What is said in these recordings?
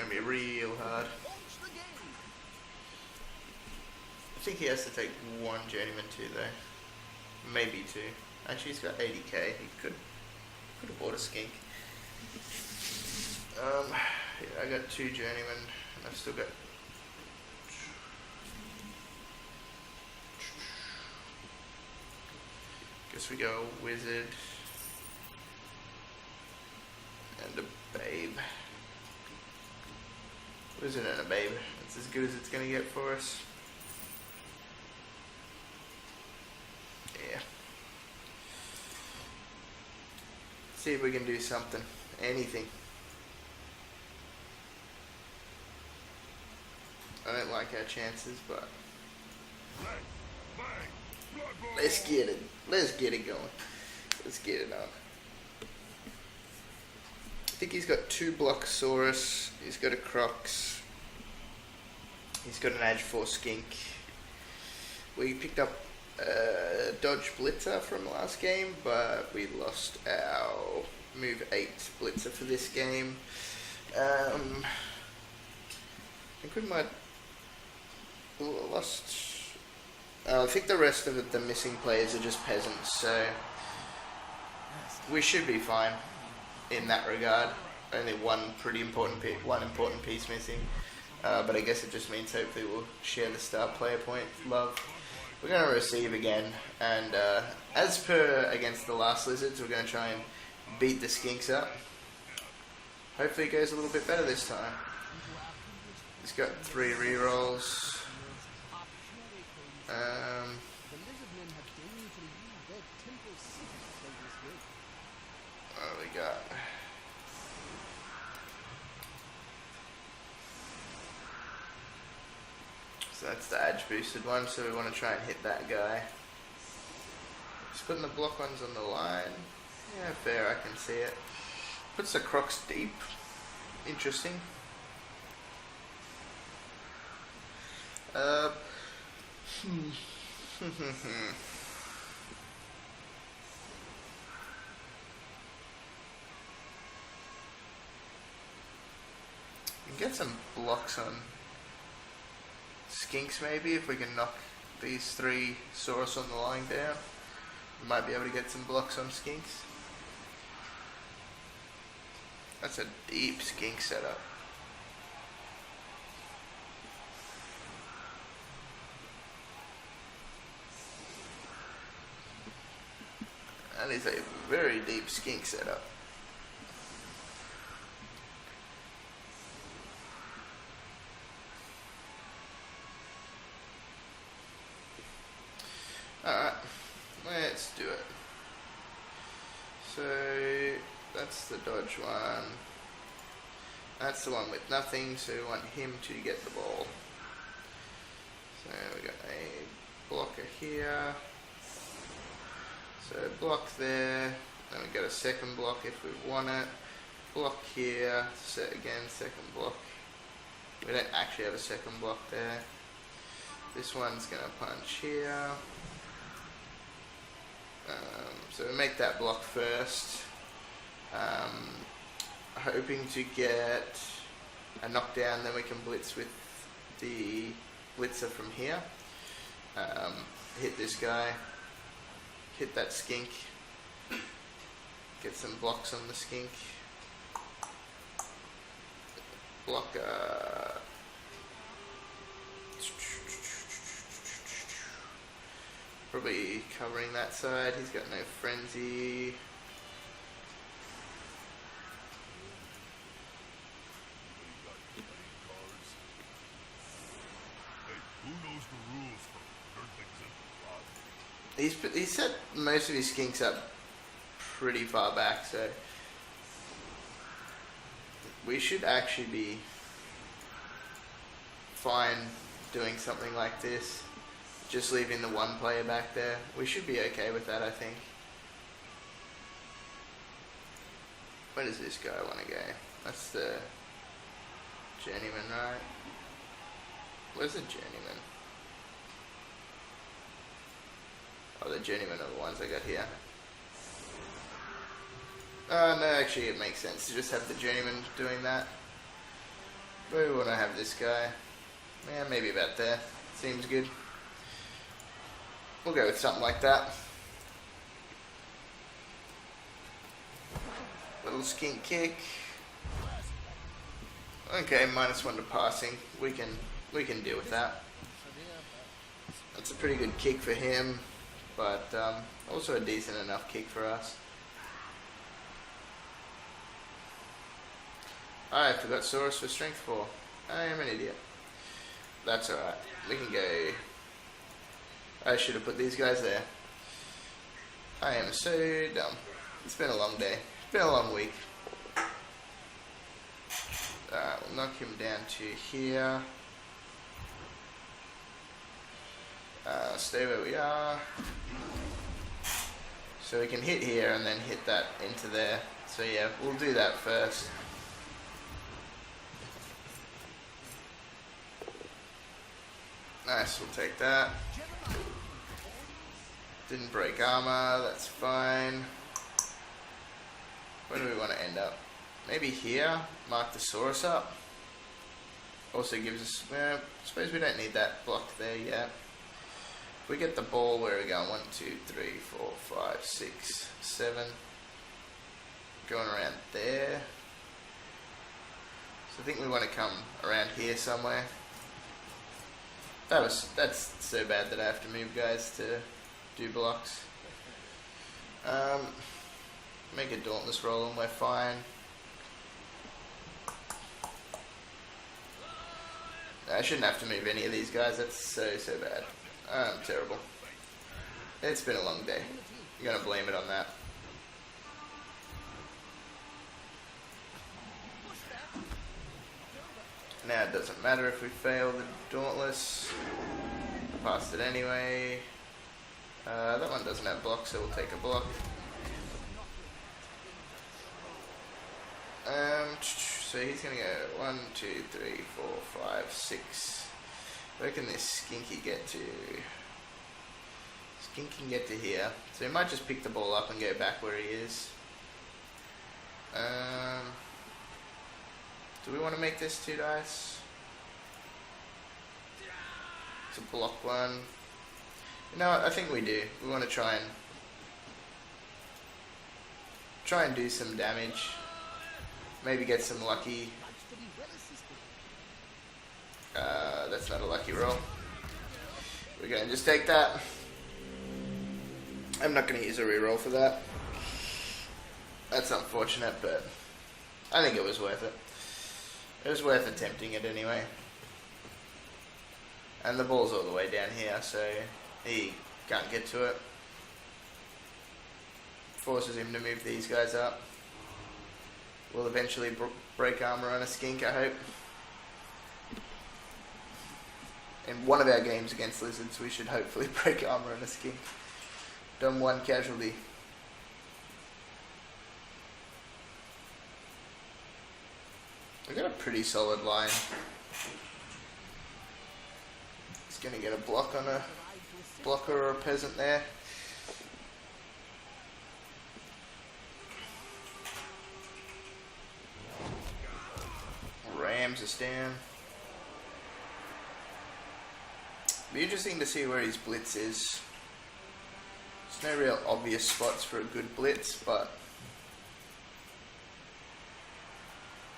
going to be real hard. I think he has to take one journeyman too though. Maybe two. Actually he's got 80k. He could have bought a skink. Yeah, I got 2 journeymen and I've still got guess we go a wizard and a babe. Wizard and a babe. That's as good as it's gonna get for us. Yeah. See if we can do something. Anything. I don't like our chances, but let's get it. Let's get it going. Let's get it on. I think he's got 2 Blockosaurus. He's got a Crocs. He's got an Edge 4 skink. We picked up a Dodge Blitzer from last game, but we lost our Move 8 Blitzer for this game. I think we might lost. I think the rest of the missing players are just peasants, so we should be fine in that regard. Only one important piece missing, but I guess it just means hopefully we'll share the star player point love. We're going to receive again, and as per against the last Lizards, we're going to try and beat the skinks up. Hopefully it goes a little bit better this time. He's got 3 rerolls. What do we got? So that's the edge boosted one, so we want to try and hit that guy. Just putting the block ones on the line. Yeah, fair, I can see it. Puts the Crocs deep. Interesting. Get some blocks on skinks maybe, if we can knock these 3 Saurus on the line down. We might be able to get some blocks on skinks. That's a deep skink setup. That is a very deep skink setup. Alright, let's do it. So that's the dodge one. That's the one with nothing, so we want him to get the ball. So we got a blocker here. So block there, then we got a second block if we want it. Block here, set again, second block. We don't actually have a second block there. This one's gonna punch here. So we make that block first. Hoping to get a knockdown, then we can blitz with the blitzer from here. Hit this guy. Hit that skink. Get some blocks on the skink. Block. Probably covering that side. He's got no frenzy. He's set most of his skinks up pretty far back, so we should actually be fine doing something like this. Just leaving the 1 player back there. We should be okay with that, I think. Where does this guy want to go? That's the journeyman, right? Where's the journeyman? Oh, the journeyman are the ones I got here. No, actually it makes sense to just have the journeyman doing that. Where do we want to have this guy? Yeah, maybe about there. Seems good. We'll go with something like that. Little skink kick. Okay, -1 to passing. We can deal with that. That's a pretty good kick for him, but also a decent enough kick for us. I forgot Saurus for strength 4. I am an idiot. That's alright. We can go. I should have put these guys there. I am so dumb. It's been a long day. It's been a long week. We'll knock him down to here. Stay where we are. So we can hit here and then hit that into there. So yeah, we'll do that first. Nice, we'll take that. Didn't break armor, that's fine. Where do we want to end up? Maybe here, mark the Saurus up. Also gives us, well, I suppose we don't need that block there yet. If we get the ball, where are we going? 1, 2, 3, 4, 5, 6, 7. Going around there. So I think we want to come around here somewhere. That's so bad that I have to move guys to do blocks. Make a Dauntless roll and we're fine. I shouldn't have to move any of these guys, that's so bad. I'm terrible. It's been a long day. I'm gonna blame it on that. Now it doesn't matter if we fail the Dauntless. I passed it anyway. That one doesn't have block, so we'll take a block. So he's gonna go 1, 2, 3, 4, 5, 6. Where can this Skinky get to? Skink can get to here. So he might just pick the ball up and go back where he is. Do we want to make this 2 dice? It's a block one. No, I think we do. We want to try and do some damage. Maybe get some lucky. That's not a lucky roll. We're going to just take that. I'm not going to use a reroll for that. That's unfortunate, but I think it was worth it. It was worth attempting it anyway. And the ball's all the way down here, so he can't get to it. Forces him to move these guys up. We'll eventually break armor on a skink, I hope. In one of our games against lizards, we should hopefully break armor on a skink. Done 1 casualty. We've got a pretty solid line. He's going to get a block on a blocker or a peasant there. Rams us down. Be interesting to see where his blitz is. There's no real obvious spots for a good blitz, but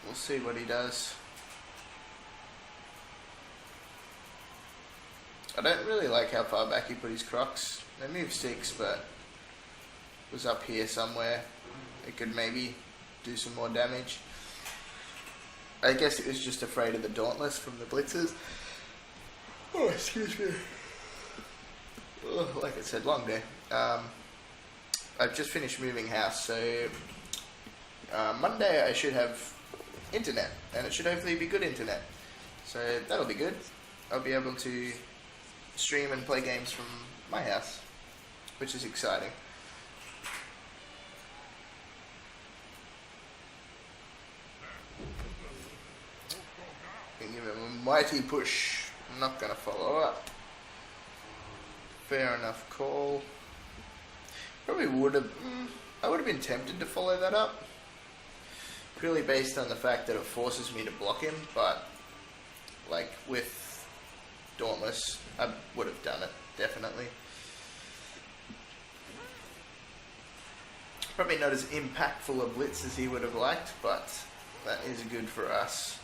we'll see what he does. I don't really like how far back he put his crocs. They move 6, but it was up here somewhere. It could maybe do some more damage. I guess it was just afraid of the Dauntless from the blitzers. Oh, excuse me. Oh, like I said, long day. I've just finished moving house, so Monday I should have internet, and it should hopefully be good internet. So that'll be good. I'll be able to stream and play games from my house, which is exciting. Can give him a mighty push. I'm not going to follow up. Fair enough call. Probably would have. I would have been tempted to follow that up, purely based on the fact that it forces me to block him. But Like with Dauntless, I would have done it, definitely. Probably not as impactful a blitz as he would have liked, but that is good for us.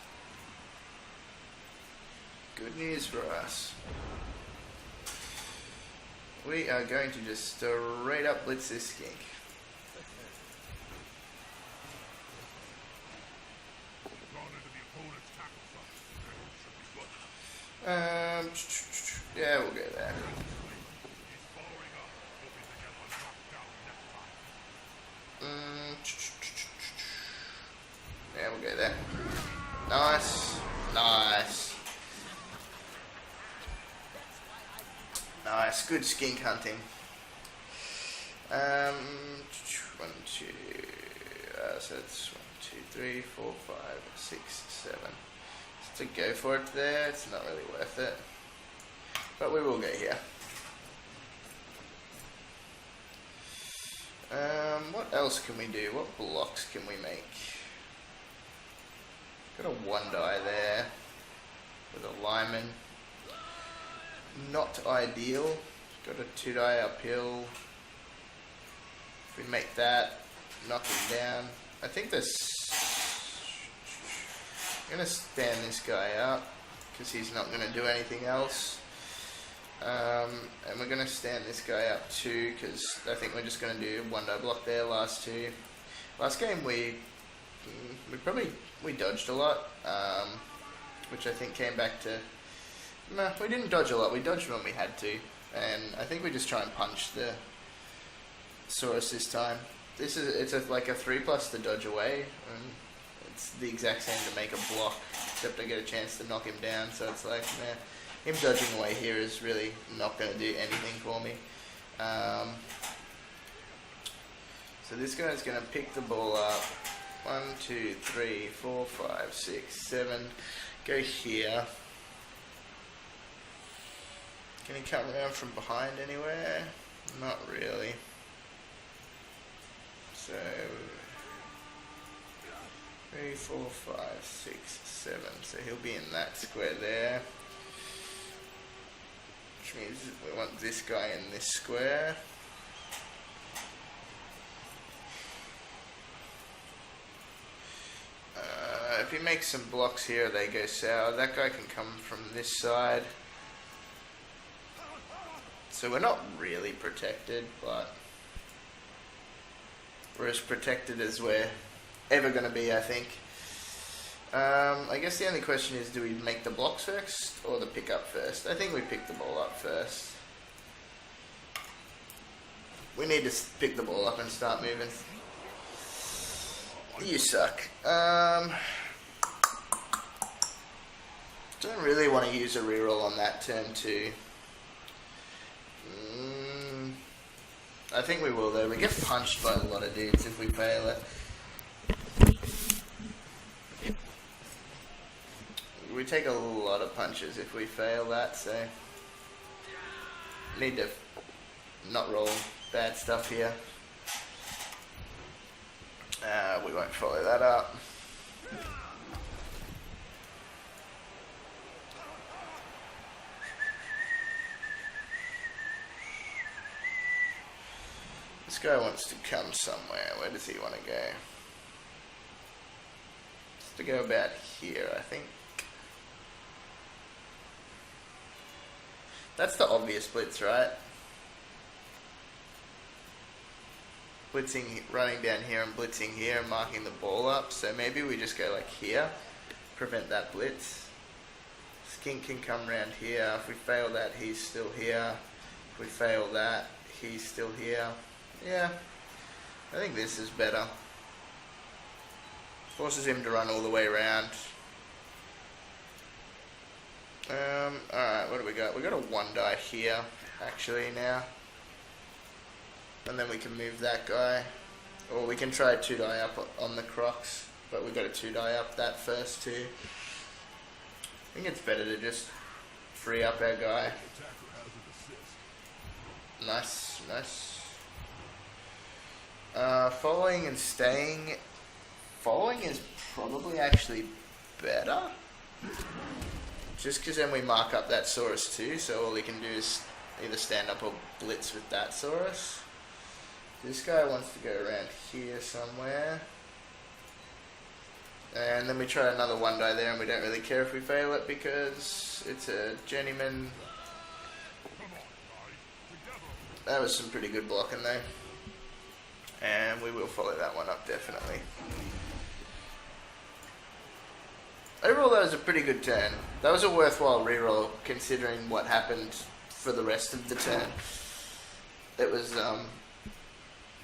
Good news for us. We are going to just straight up blitz this skink. Yeah, we'll go there. Yeah, we'll go there. Nice. Nice. Nice. Good skink hunting. 1, 2. So it's 1, 2, 3, 4, 5, 6, 7. To go for it there, it's not really worth it. But we will go here. What else can we do? What blocks can we make? Got a 1 die there with a lineman. Not ideal. Got a 2 die uphill. If we make that, knock him down. I think this. I'm going to stand this guy up because he's not going to do anything else. And we're going to stand this guy up too because I think we're just going to do 1 die block there last 2. Last game we dodged a lot, which I think came back to... No, we didn't dodge a lot. We dodged when we had to. And I think we just try and punch the Saurus this time. It's like a 3+ to dodge away. And it's the exact same to make a block, except I get a chance to knock him down, so it's like, man, him dodging away here is really not going to do anything for me. So this guy's going to pick the ball up. 1, 2, 3, 4, 5, 6, 7. Go here. Can he come around from behind anywhere? Not really. So... 3, 4, 5, 6, 7. So he'll be in that square there. Which means we want this guy in this square. If he makes some blocks here, they go sour. That guy can come from this side. So we're not really protected, but we're as protected as we're ever going to be, I think. I guess the only question is, do we make the blocks first or the pick up first? I think we pick the ball up first. We need to pick the ball up and start moving. You suck. Don't really want to use a reroll on that turn too. I think we will though. We get punched by a lot of dudes if we fail it. We take a lot of punches if we fail that, so need to not roll bad stuff here. We won't follow that up. This guy wants to come somewhere. Where does he want to go? Just to go about here, I think. That's the obvious blitz, right? Blitzing, running down here and blitzing here and marking the ball up. So maybe we just go like here, prevent that blitz. Skink can come around here. If we fail that, he's still here. If we fail that, he's still here. Yeah, I think this is better. Forces him to run all the way around. Alright, what do we got? We got a 1 die here, actually, now. And then we can move that guy. Or we can try a 2 die up on the Crocs. But we got a 2 die up that first too. I think it's better to just free up our guy. Nice, nice. Following and staying. Following is probably actually better. Just because then we mark up that Saurus too, so all he can do is either stand up or blitz with that Saurus. This guy wants to go around here somewhere. And then we try another one die there, and we don't really care if we fail it because it's a journeyman. That was some pretty good blocking though. And we will follow that one up definitely. Overall, that was a pretty good turn. That was a worthwhile reroll considering what happened for the rest of the turn. It was,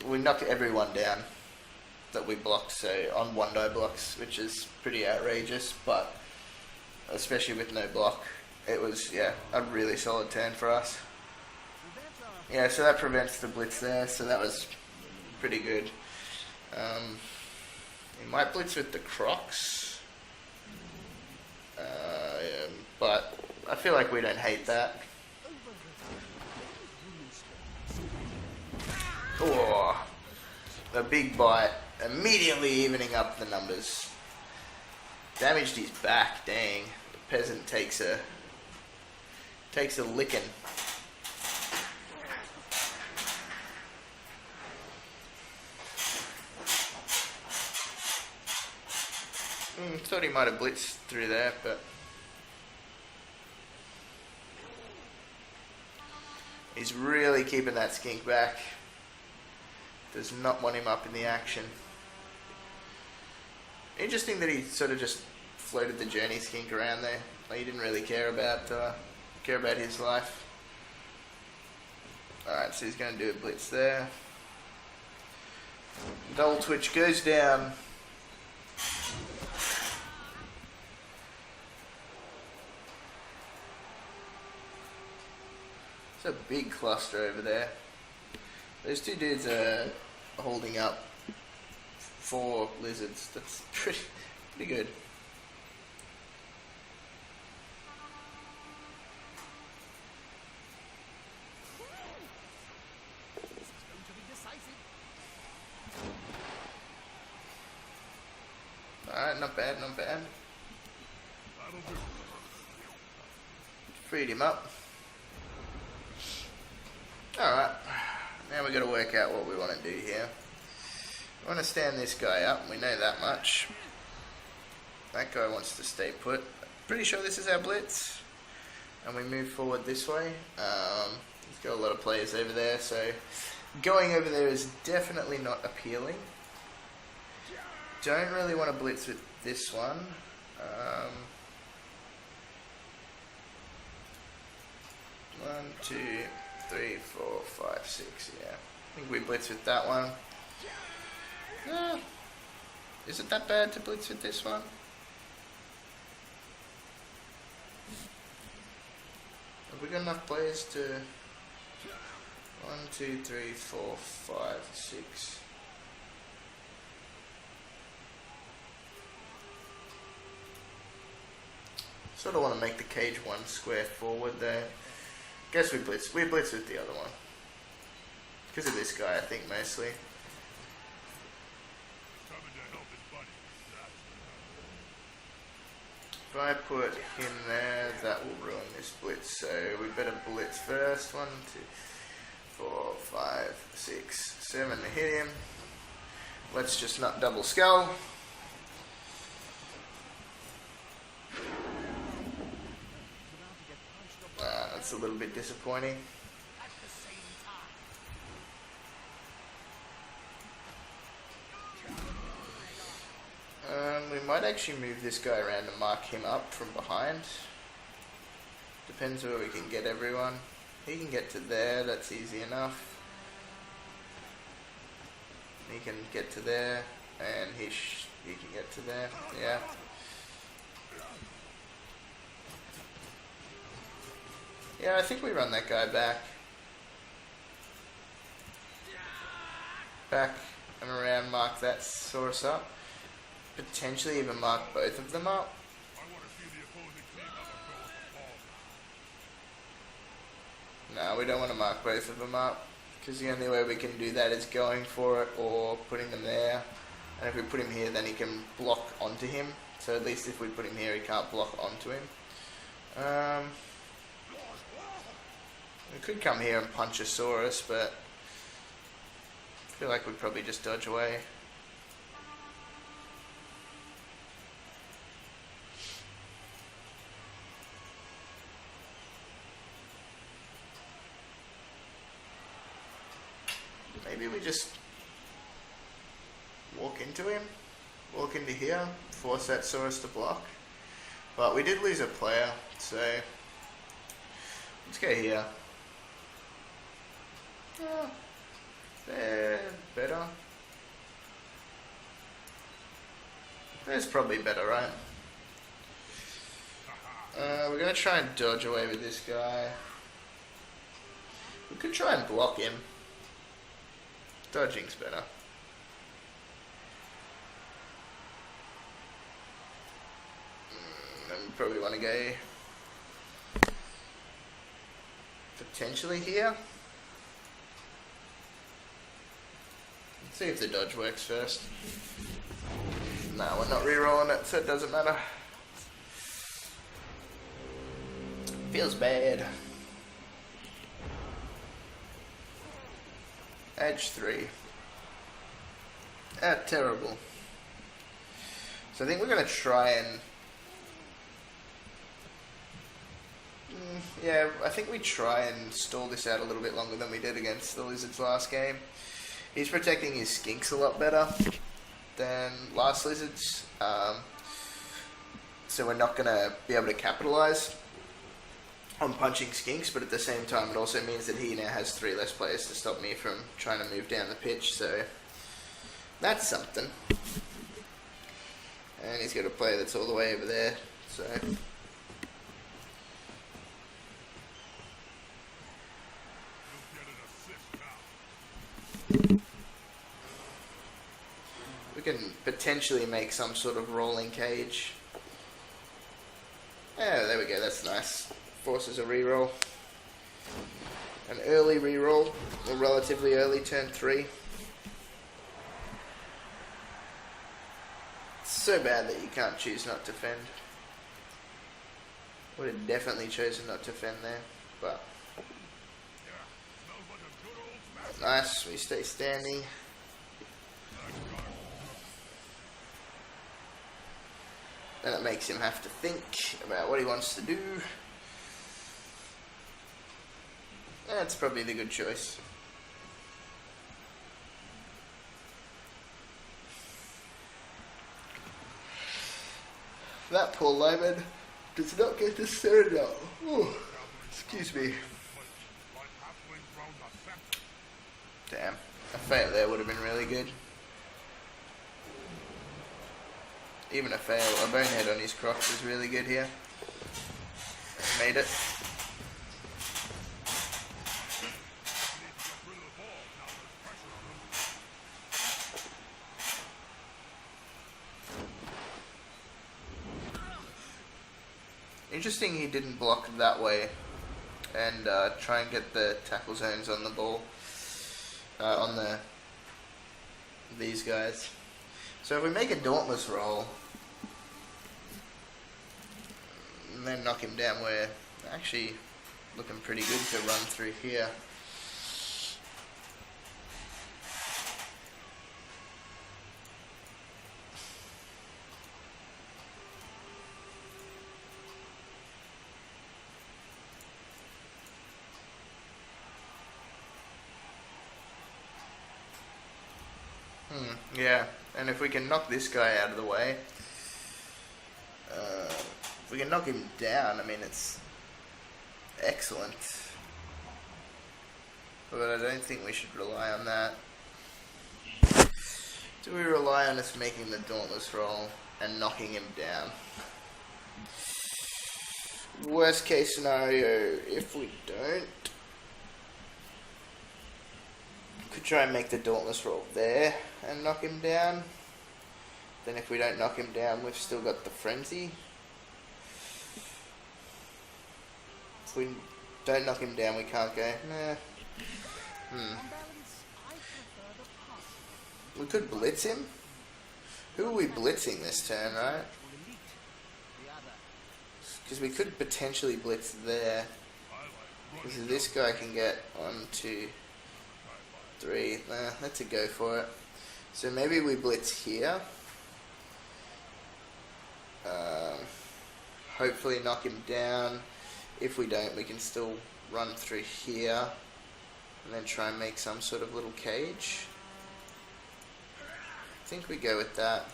we knocked everyone down that we blocked, so on one die blocks, which is pretty outrageous, but especially with no block, it was, yeah, a really solid turn for us. Yeah, so that prevents the blitz there, so that was pretty good. He might blitz with the Crocs. Yeah, but I feel like we don't hate that. Oh, a big bite, immediately evening up the numbers. Damaged his back, dang. The peasant takes a licking. Thought he might have blitzed through there, but he's really keeping that skink back. Does not want him up in the action. Interesting that he sort of just floated the journey skink around there. Like he didn't really care about his life. Alright, so he's going to do a blitz there. Double twitch goes down. It's a big cluster over there. Those two dudes are holding up 4 lizards. That's pretty good. Alright, not bad, not bad. Freed him up. Alright, now we've got to work out what we want to do here. We want to stand this guy up, we know that much. That guy wants to stay put. Pretty sure this is our blitz. And we move forward this way. He's got a lot of players over there, so going over there is definitely not appealing. Don't really want to blitz with this one. 1, 2, 3, 4, 5, 6, yeah. I think we blitz with that one. Is it that bad to blitz with this one? Have we got enough players to... 1, 2, 3, 4, 5, 6... Sort of want to make the cage 1 square forward there. Guess we blitz with the other one. Because of this guy, I think, mostly. If I put him there, that will ruin this blitz. So we better blitz first. 1, 2, 4, 5, 6, 7 to hit him. Let's just not double skull. That's a little bit disappointing. We might actually move this guy around and mark him up from behind. Depends where we can get everyone. He can get to there, that's easy enough. He can get to there, and he can get to there, yeah. Yeah, I think we run that guy back. Back and around, mark that source up. Potentially even mark both of them up. No, we don't want to mark both of them up. Because the only way we can do that is going for it or putting them there. And if we put him here, then he can block onto him. So at least if we put him here, he can't block onto him. We could come here and punch a Saurus, but I feel like we'd probably just dodge away. Maybe we just walk into him, walk into here, force that Saurus to block. But we did lose a player, so let's go here. They're better. There's probably better, right? We're gonna try and dodge away with this guy. We could try and block him. Dodging's better. Then we probably want to go potentially here. Let's see if the dodge works first. No, we're not rerolling it, so it doesn't matter. Feels bad. Edge 3. Terrible. So I think we're going to try and... yeah, I think we try and stall this out a little bit longer than we did against the Lizards last game. He's protecting his skinks a lot better than last Lizards. So we're not going to be able to capitalise on punching skinks, but at the same time it also means that he now has 3 less players to stop me from trying to move down the pitch, so that's something. And he's got a player that's all the way over there, so we can potentially make some sort of rolling cage. Yeah, there we go, that's nice. Forces a reroll. An early reroll, a relatively early turn 3. It's so bad that you can't choose not to fend. Would have definitely chosen not to fend there, but nice, we stay standing. Then it makes him have to think about what he wants to do. That's probably the good choice. That poor layman does not get to surrender. Oh, excuse me. Damn, a fail there would have been really good. Even a fail, a bonehead on his crotch is really good here. Made it. Interesting he didn't block that way and try and get the tackle zones on the ball, on these guys. So if we make a dauntless roll and then knock him down, we're actually looking pretty good to run through here. Yeah, and if we can knock this guy out of the way, if we can knock him down, I mean, it's excellent. But I don't think we should rely on that. Do we rely on us making the dauntless roll and knocking him down? Worst case scenario, if we don't, could try and make the dauntless roll there and knock him down. Then if we don't knock him down, we've still got the frenzy. If we don't knock him down, we can't go. Nah. We could blitz him. Who are we blitzing this turn, right? Because we could potentially blitz there. Because this guy can get 1, 2, 3. Nah, that's a go for it. So maybe we blitz here. Hopefully knock him down. If we don't, we can still run through here and then try and make some sort of little cage. I think we go with that.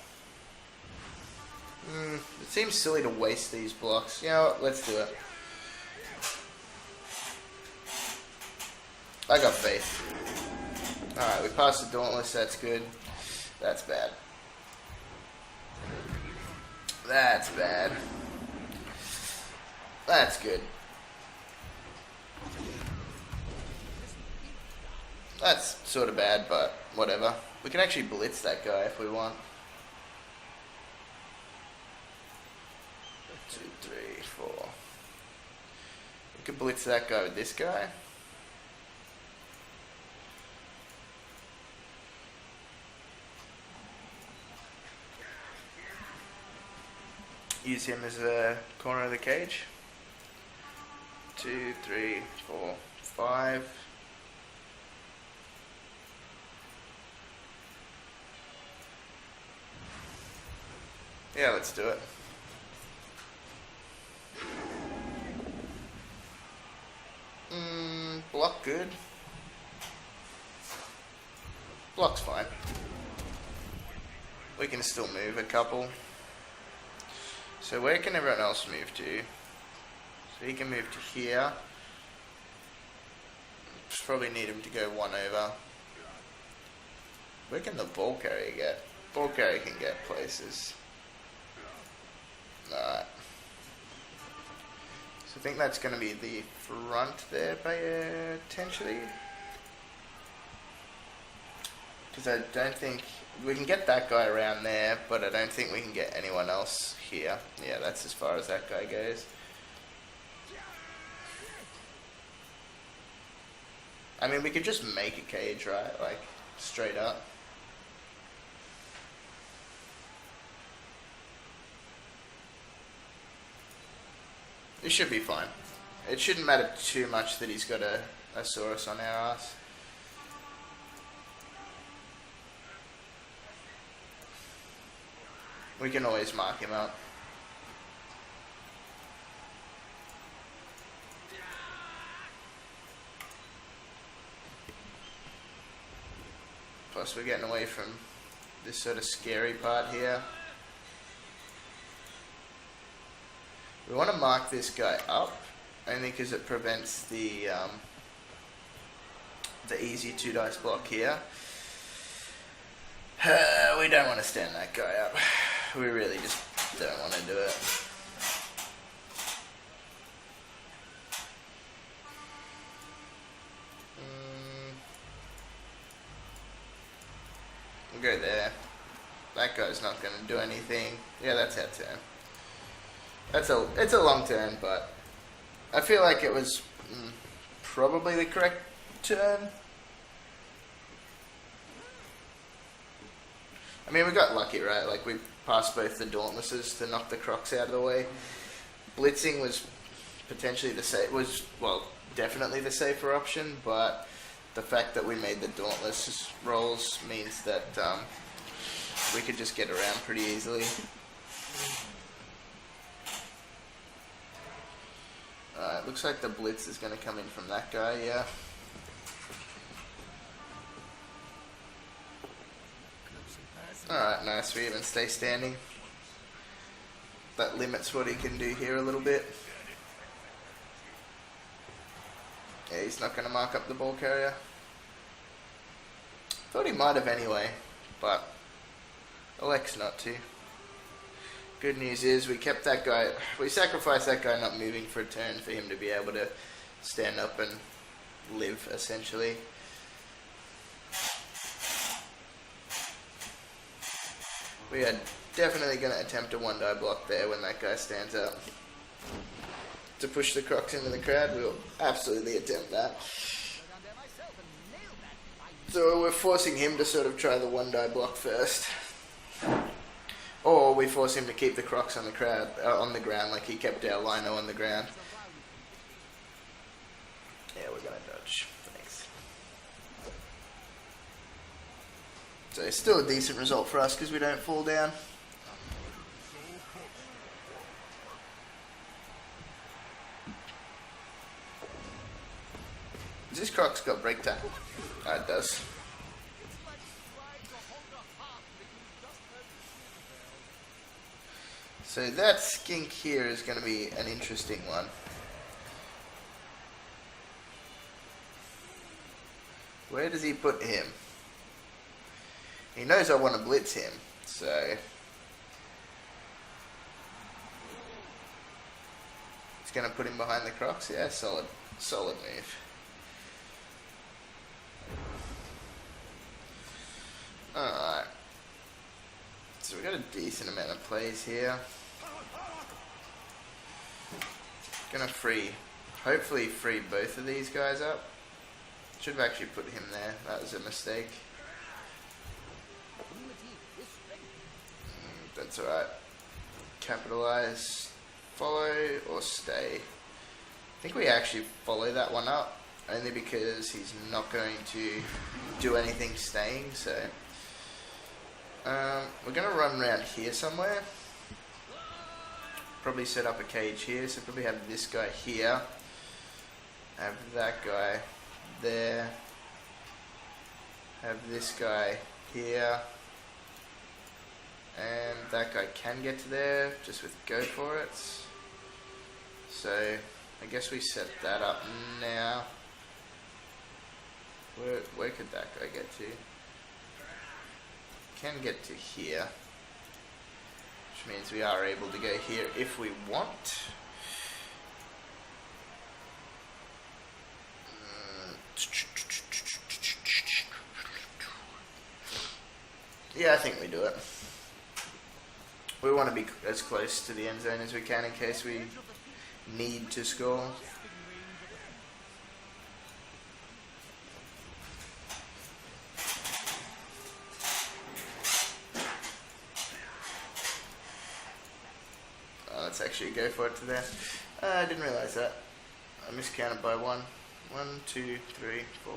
It seems silly to waste these blocks. You know what? Let's do it. I got faith. Alright, we passed the Dauntless. That's good. That's bad. That's bad. That's good. That's sort of bad, but whatever. We can actually blitz that guy if we want. 2, 3, 4. We could blitz that guy with this guy. Use him as a corner of the cage. 2, 3, 4, 5. Yeah, let's do it. Block good. Block's fine. We can still move a couple. So where can everyone else move to? So he can move to here. Probably need him to go 1 over. Where can the ball carrier get? Ball carrier can get places. Alright. So I think that's going to be the front there, potentially. Because I don't think... We can get that guy around there, but I don't think we can get anyone else here. Yeah, that's as far as that guy goes. I mean, we could just make a cage, right? Like, straight up. It should be fine. It shouldn't matter too much that he's got a Saurus on our ass. We can always mark him up. Plus we're getting away from this sort of scary part here. We want to mark this guy up, only because it prevents the easy 2 dice block here. We don't want to stand that guy up. We really just don't want to do it. We'll go there. That guy's not going to do anything. Yeah, that's our turn. It's a long turn, but I feel like it was probably the correct turn. I mean, we got lucky, right? Like, we passed both the Dauntlesses to knock the Crocs out of the way. Blitzing was potentially definitely the safer option, but the fact that we made the Dauntless rolls means that we could just get around pretty easily. It looks like the Blitz is going to come in from that guy, yeah. Alright, nice. We even stay standing. That limits what he can do here a little bit. Yeah, he's not going to mark up the ball carrier. Thought he might have anyway, but elects not to. Good news is we kept that guy, we sacrificed that guy not moving for a turn for him to be able to stand up and live, essentially. We are definitely going to attempt a 1 die block there when that guy stands up. To push the Crocs into the crowd, we'll absolutely attempt that. So we're forcing him to sort of try the 1 die block first. Or we force him to keep the Crocs on the ground, like he kept our Lino on the ground. Yeah, we're gonna dodge. Thanks. So it's still a decent result for us because we don't fall down. Has this Croc's got break tackle? Oh, it does. So that skink here is going to be an interesting one. Where does he put him? He knows I want to blitz him, so he's going to put him behind the Crocs. Yeah, solid move. Alright. So we've got a decent amount of plays here. Gonna hopefully free both of these guys up. Should have actually put him there. That was a mistake. That's alright. Capitalize, follow, or stay. I think we actually follow that one up, only because he's not going to do anything staying, so we're going to run around here somewhere. Probably set up a cage here, so probably have this guy here, have that guy there, have this guy here, and that guy can get to there just with go for it. So I guess we set that up now. Where could that guy get to? Can get to here, which means we are able to go here if we want. Yeah, I think we do it. We want to be as close to the end zone as we can in case we need to score. Let's actually go for it to there. I didn't realise that. I miscounted by one. 1, 2, 3, 4,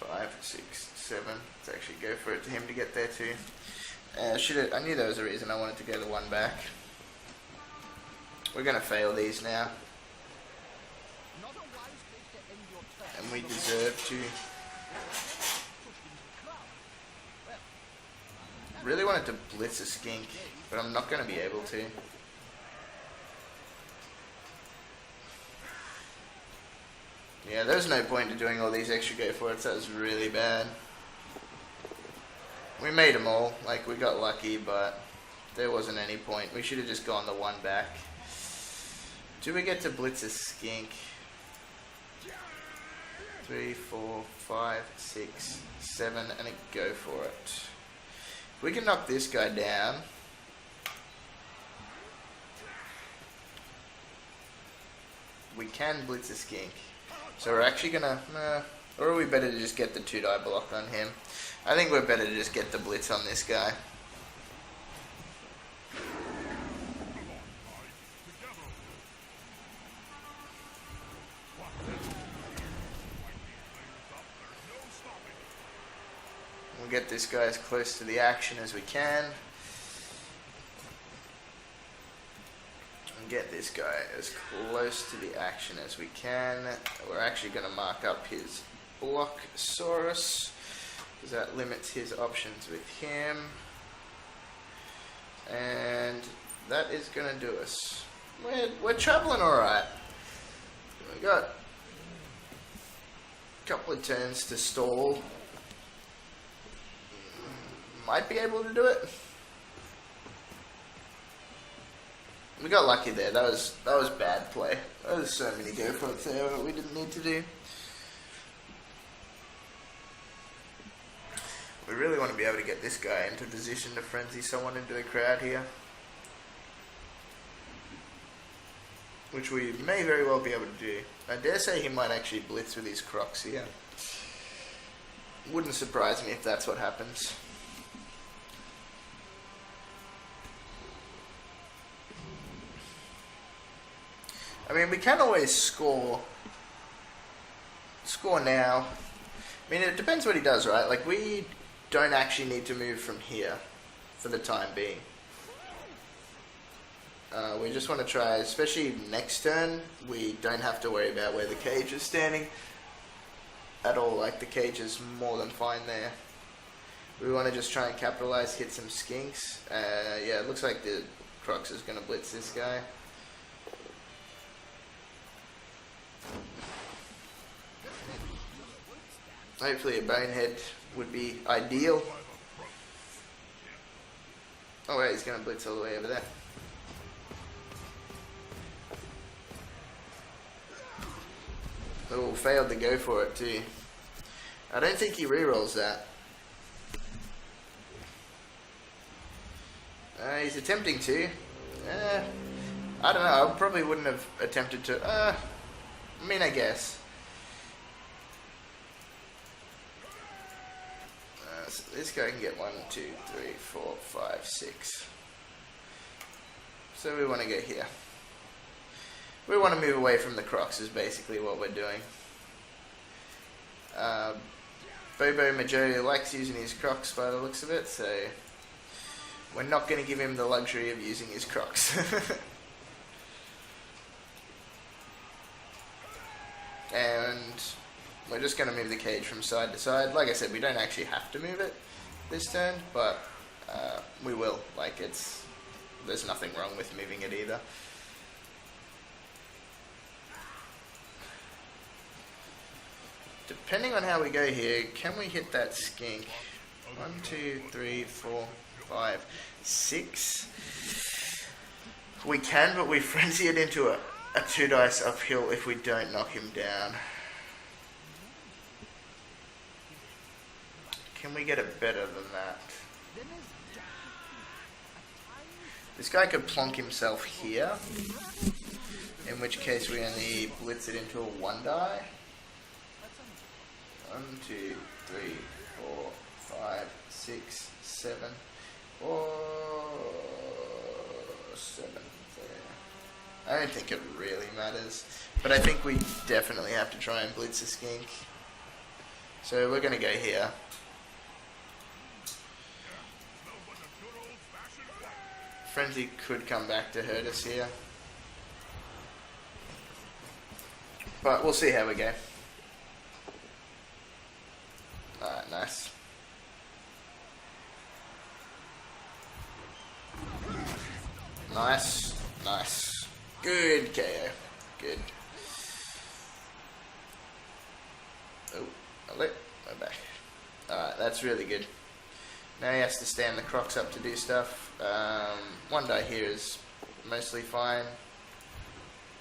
5, 6, 7. Let's actually go for it to him to get there too. I knew there was a reason I wanted to go the one back. We're going to fail these now. And we deserve to. Really wanted to blitz a skink, but I'm not going to be able to. Yeah, there's no point to doing all these extra go for it. That was really bad. We made them all. Like, we got lucky, but there wasn't any point. We should have just gone the one back. Do we get to blitz a skink? 3, 4, 5, 6, 7, and a go for it. If we can knock this guy down. We can blitz a skink. So we're actually gonna, or are we better to just get the 2-die block on him? I think we're better to just get the blitz on this guy. We'll get this guy as close to the action as we can. Get this guy as close to the action as we can. We're actually going to mark up his Blocksaurus because that limits his options with him. And that is going to do us. We're traveling alright. We got a couple of turns to stall. Might be able to do it. We got lucky there. That was bad play. There was so many go for it there that we didn't need to do. We really want to be able to get this guy into position to frenzy someone into the crowd here. Which we may very well be able to do. I dare say he might actually blitz with his Crocs here. Wouldn't surprise me if that's what happens. I mean, we can always score now. I mean, it depends what he does, right? Like, we don't actually need to move from here for the time being. We just want to try, especially next turn, we don't have to worry about where the cage is standing at all. Like, the cage is more than fine there. We want to just try and capitalize, hit some skinks. Yeah, it looks like the Crocs is going to blitz this guy. Hopefully a bonehead would be ideal. Oh wait, he's going to blitz all the way over there. Oh, failed to go for it too. I don't think he rerolls that. He's attempting to. I don't know, I probably wouldn't have attempted to. I mean, I guess. So this guy can get 1, 2, 3, 4, 5, 6. So we want to go here. We want to move away from the Crocs is basically what we're doing. Bobomajo likes using his Crocs by the looks of it, so we're not going to give him the luxury of using his Crocs. And we're just going to move the cage from side to side. Like I said, we don't actually have to move it this turn, but we will. Like, there's nothing wrong with moving it either. Depending on how we go here, can we hit that skink? 1, 2, 3, 4, 5, 6. We can, but we frenzy it into a 2 dice uphill if we don't knock him down. Can we get it better than that? This guy could plonk himself here, in which case we only blitz it into a 1 die. 1, 2, 3, 4, 5, 6, 7, or 7 there. I don't think it really matters, but I think we definitely have to try and blitz a skink. So we're going to go here. Frenzy could come back to hurt us here, but we'll see how we go. Alright, nice. Nice, nice. Good KO. Good. Oh, we're back. Alright, that's really good. Now he has to stand the Crocs up to do stuff. 1 die here is mostly fine.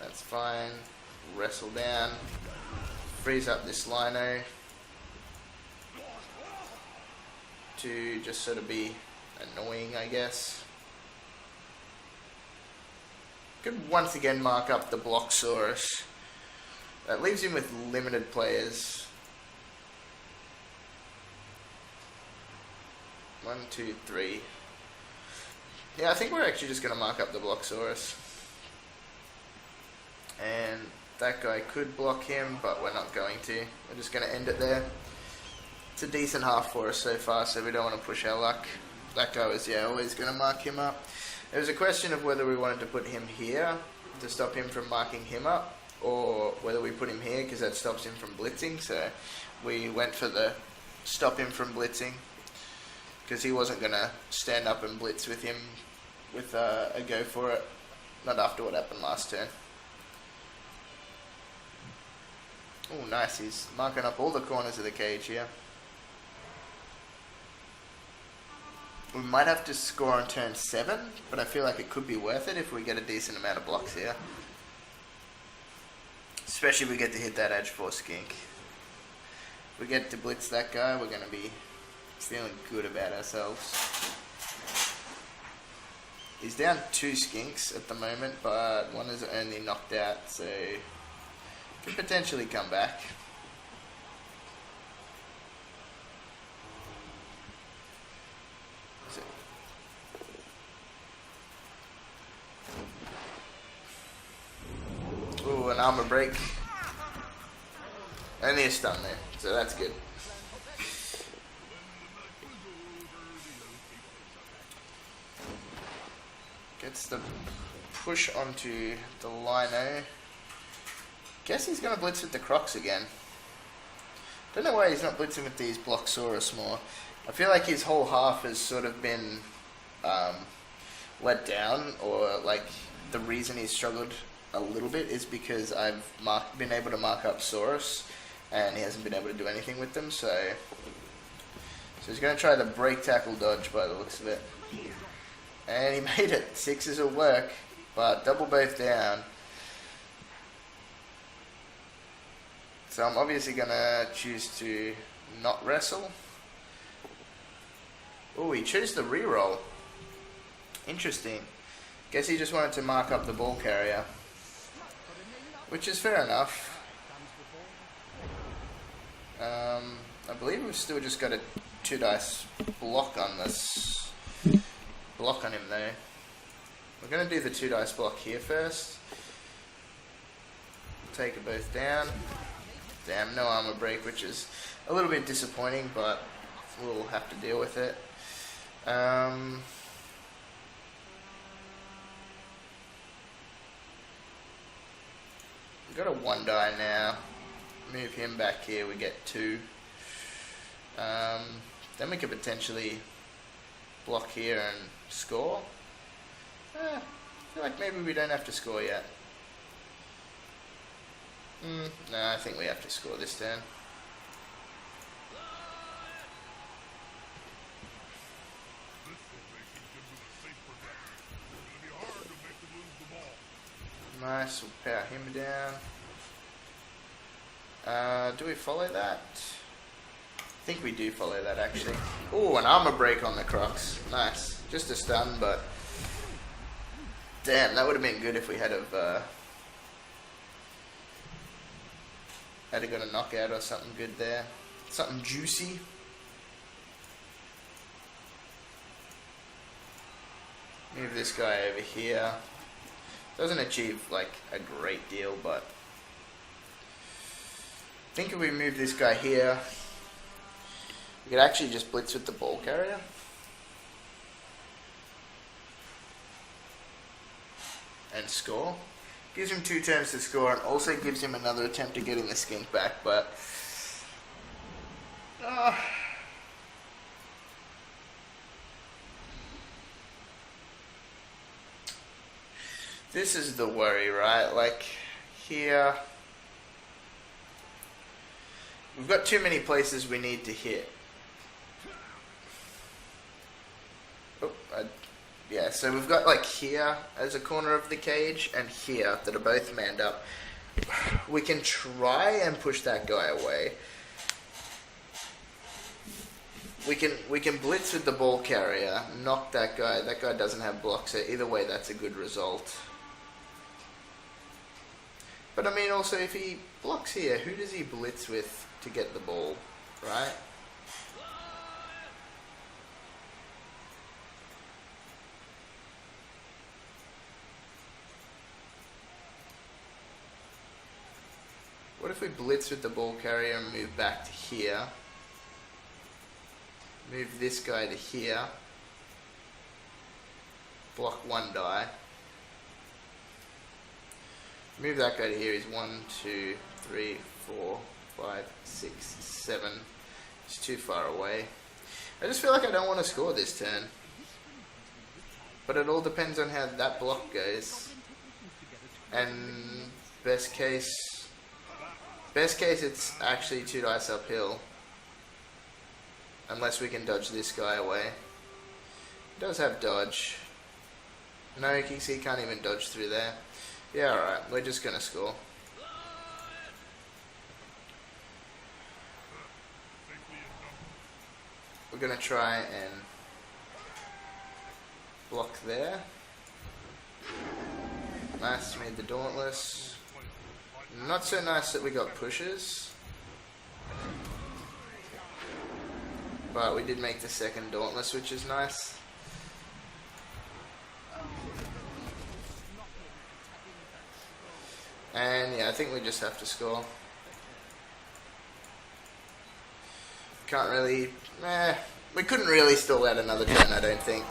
That's fine. Wrestle down. Freeze up this Lino to just sort of be annoying, I guess. Could once again mark up the Blocksaurus. That leaves him with limited players. 1, 2, 3. Yeah, I think we're actually just going to mark up the Blocksaurus. And that guy could block him, but we're not going to. We're just going to end it there. It's a decent half for us so far, so we don't want to push our luck. That guy was, yeah, always going to mark him up. It was a question of whether we wanted to put him here to stop him from marking him up, or whether we put him here because that stops him from blitzing. So we went for the stop him from blitzing, because he wasn't going to stand up and blitz with him with a go for it. Not after what happened last turn. Oh, nice. He's marking up all the corners of the cage here. We might have to score on turn 7, but I feel like it could be worth it if we get a decent amount of blocks here. Especially if we get to hit that edge 4 skink. If we get to blitz that guy, we're going to be feeling good about ourselves. He's down 2 skinks at the moment, but one is only knocked out, so could potentially come back. an armor break. Only a stun there, so that's good. Gets the push onto the Lino. Guess he's going to blitz with the Crocs again. Don't know why he's not blitzing with these Bloxsaurus more. I feel like his whole half has sort of been let down, or like the reason he's struggled a little bit is because I've been able to mark up Saurus and he hasn't been able to do anything with them, so he's going to try the break tackle dodge by the looks of it. And he made it. 6s will work, but double both down. So I'm obviously going to choose to not wrestle. Oh, he chose the reroll. Interesting. Guess he just wanted to mark up the ball carrier, which is fair enough. I believe we've still just got a 2 dice block on this. Block on him though. We're going to do the 2 dice block here first. Take it both down. Damn, no armor break, which is a little bit disappointing, but we'll have to deal with it. We've got a 1 die now. Move him back here, we get 2. Then we could potentially block here and score. I feel like maybe we don't have to score yet. No, I think we have to score this turn. Nice, we'll power him down. Do we follow that? I think we do follow that actually. Oh, an armor break on the Crocs. Nice. Just a stun, but damn, that would have been good if we had got a knockout or something good there. Something juicy. Move this guy over here. Doesn't achieve like a great deal, but I think if we move this guy here, we could actually just blitz with the ball carrier. And score. Gives him 2 turns to score and also gives him another attempt at getting the skink back, but this is the worry, right? Like here we've got too many places we need to hit. Yeah, so we've got like here as a corner of the cage and here that are both manned up. We can try and push that guy away. We can blitz with the ball carrier, knock that guy. That guy doesn't have blocks, so either way that's a good result. But I mean also if he blocks here, who does he blitz with to get the ball, right? What if we blitz with the ball carrier and move back to here? Move this guy to here. Block 1 die. Move that guy to here. He's 1, 2, 3, 4, 5, 6, 7. He's too far away. I just feel like I don't want to score this turn. But it all depends on how that block goes. And best case it's actually 2 dice uphill. Unless we can dodge this guy away. He does have dodge. No, he can't even dodge through there. Yeah, alright, we're just gonna score. We're gonna try and block there. Nice, made the Dauntless. Not so nice that we got pushes. But we did make the second Dauntless, which is nice. And yeah, I think we just have to score. Can't really... we couldn't really stall out another turn, I don't think.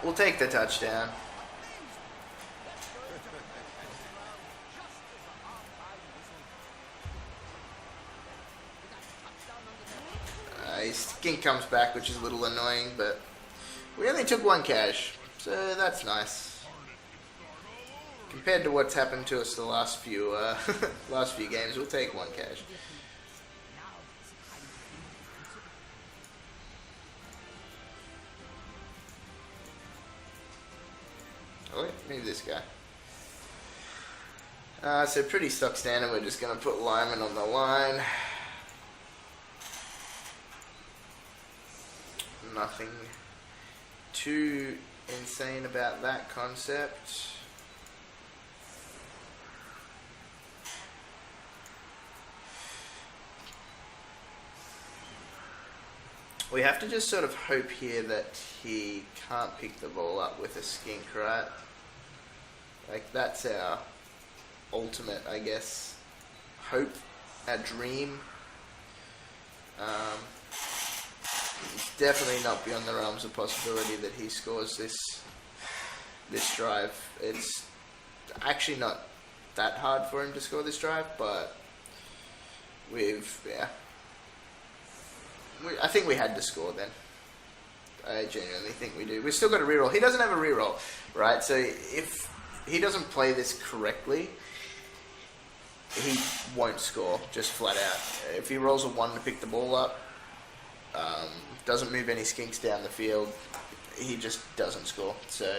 We'll take the touchdown. His skink comes back, which is a little annoying, but we only took 1 cash, so that's nice. Compared to what's happened to us the last few games, we'll take 1 cash. Oh, maybe this guy. So pretty stock standard. We're just going to put Lyman on the line. Nothing too insane about that concept. We have to just sort of hope here that he can't pick the ball up with a skink, right? Like, that's our ultimate, I guess, hope, our dream. It's definitely not beyond the realms of possibility that he scores this drive. It's actually not that hard for him to score this drive, but I think we had to score then. I genuinely think we do. We've still got a reroll. He doesn't have a reroll, right? So if he doesn't play this correctly, he won't score, just flat out. If he rolls a 1 to pick the ball up, doesn't move any skinks down the field, he just doesn't score. So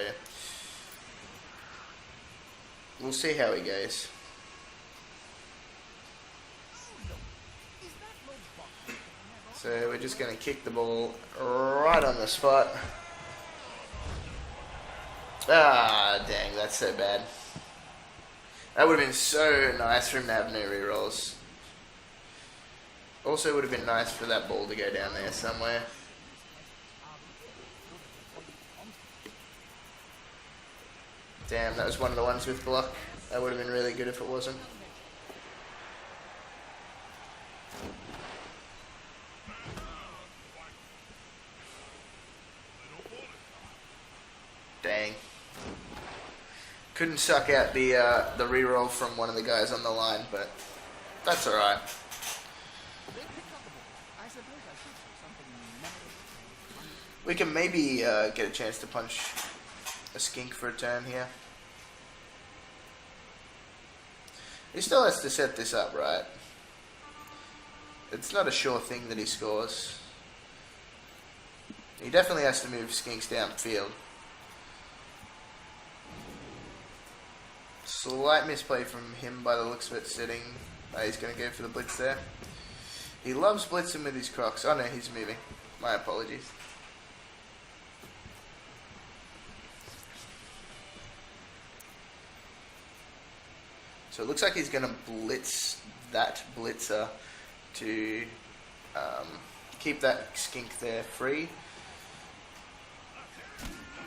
we'll see how he goes. So we're just going to kick the ball right on the spot. Ah, dang, that's so bad. That would have been so nice for him to have no rerolls. Also would have been nice for that ball to go down there somewhere. Damn, that was one of the ones with block. That would have been really good if it wasn't. Dang. Couldn't suck out the reroll from one of the guys on the line, but that's alright. We can maybe get a chance to punch a skink for a turn here. He still has to set this up, right? It's not a sure thing that he scores. He definitely has to move skinks downfield. Slight misplay from him by the looks of it, sitting. He's going to go for the blitz there. He loves blitzing with his Crocs. Oh no, he's moving. My apologies. So it looks like he's going to blitz that blitzer to keep that skink there free.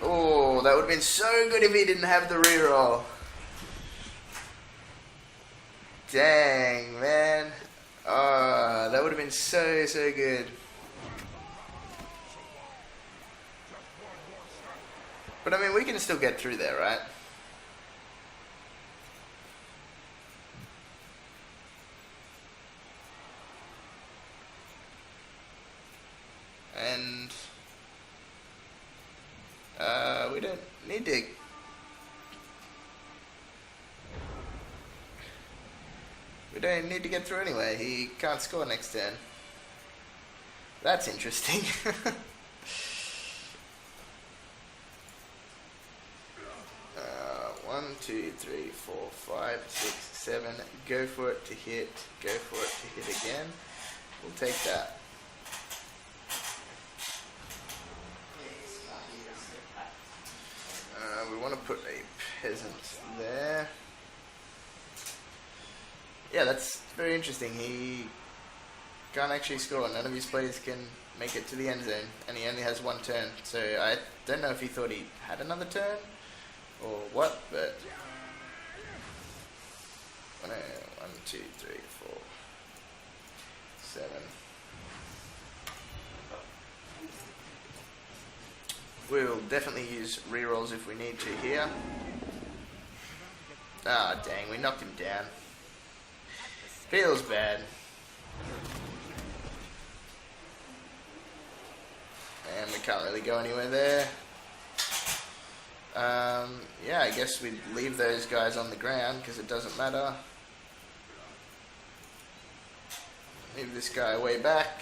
Oh, that would have been so good if he didn't have the reroll. Dang, man. Oh, that would have been so good. But I mean, we can still get through there, right? And we don't need to... We don't need to get through anyway. He can't score next turn. That's interesting. 1, 2, 3, 4, 5, 6, 7. Go for it to hit. Go for it to hit again. We'll take that. We want to put a peasant there. Yeah, that's very interesting. He can't actually score. None of his players can make it to the end zone, and he only has 1 turn. So I don't know if he thought he had another turn or what, but No, 1, 2, 3, 4, 7. We will definitely use rerolls if we need to here. Ah, dang, we knocked him down. Feels bad. And we can't really go anywhere there. Yeah, I guess we'd leave those guys on the ground because it doesn't matter. Move this guy way back.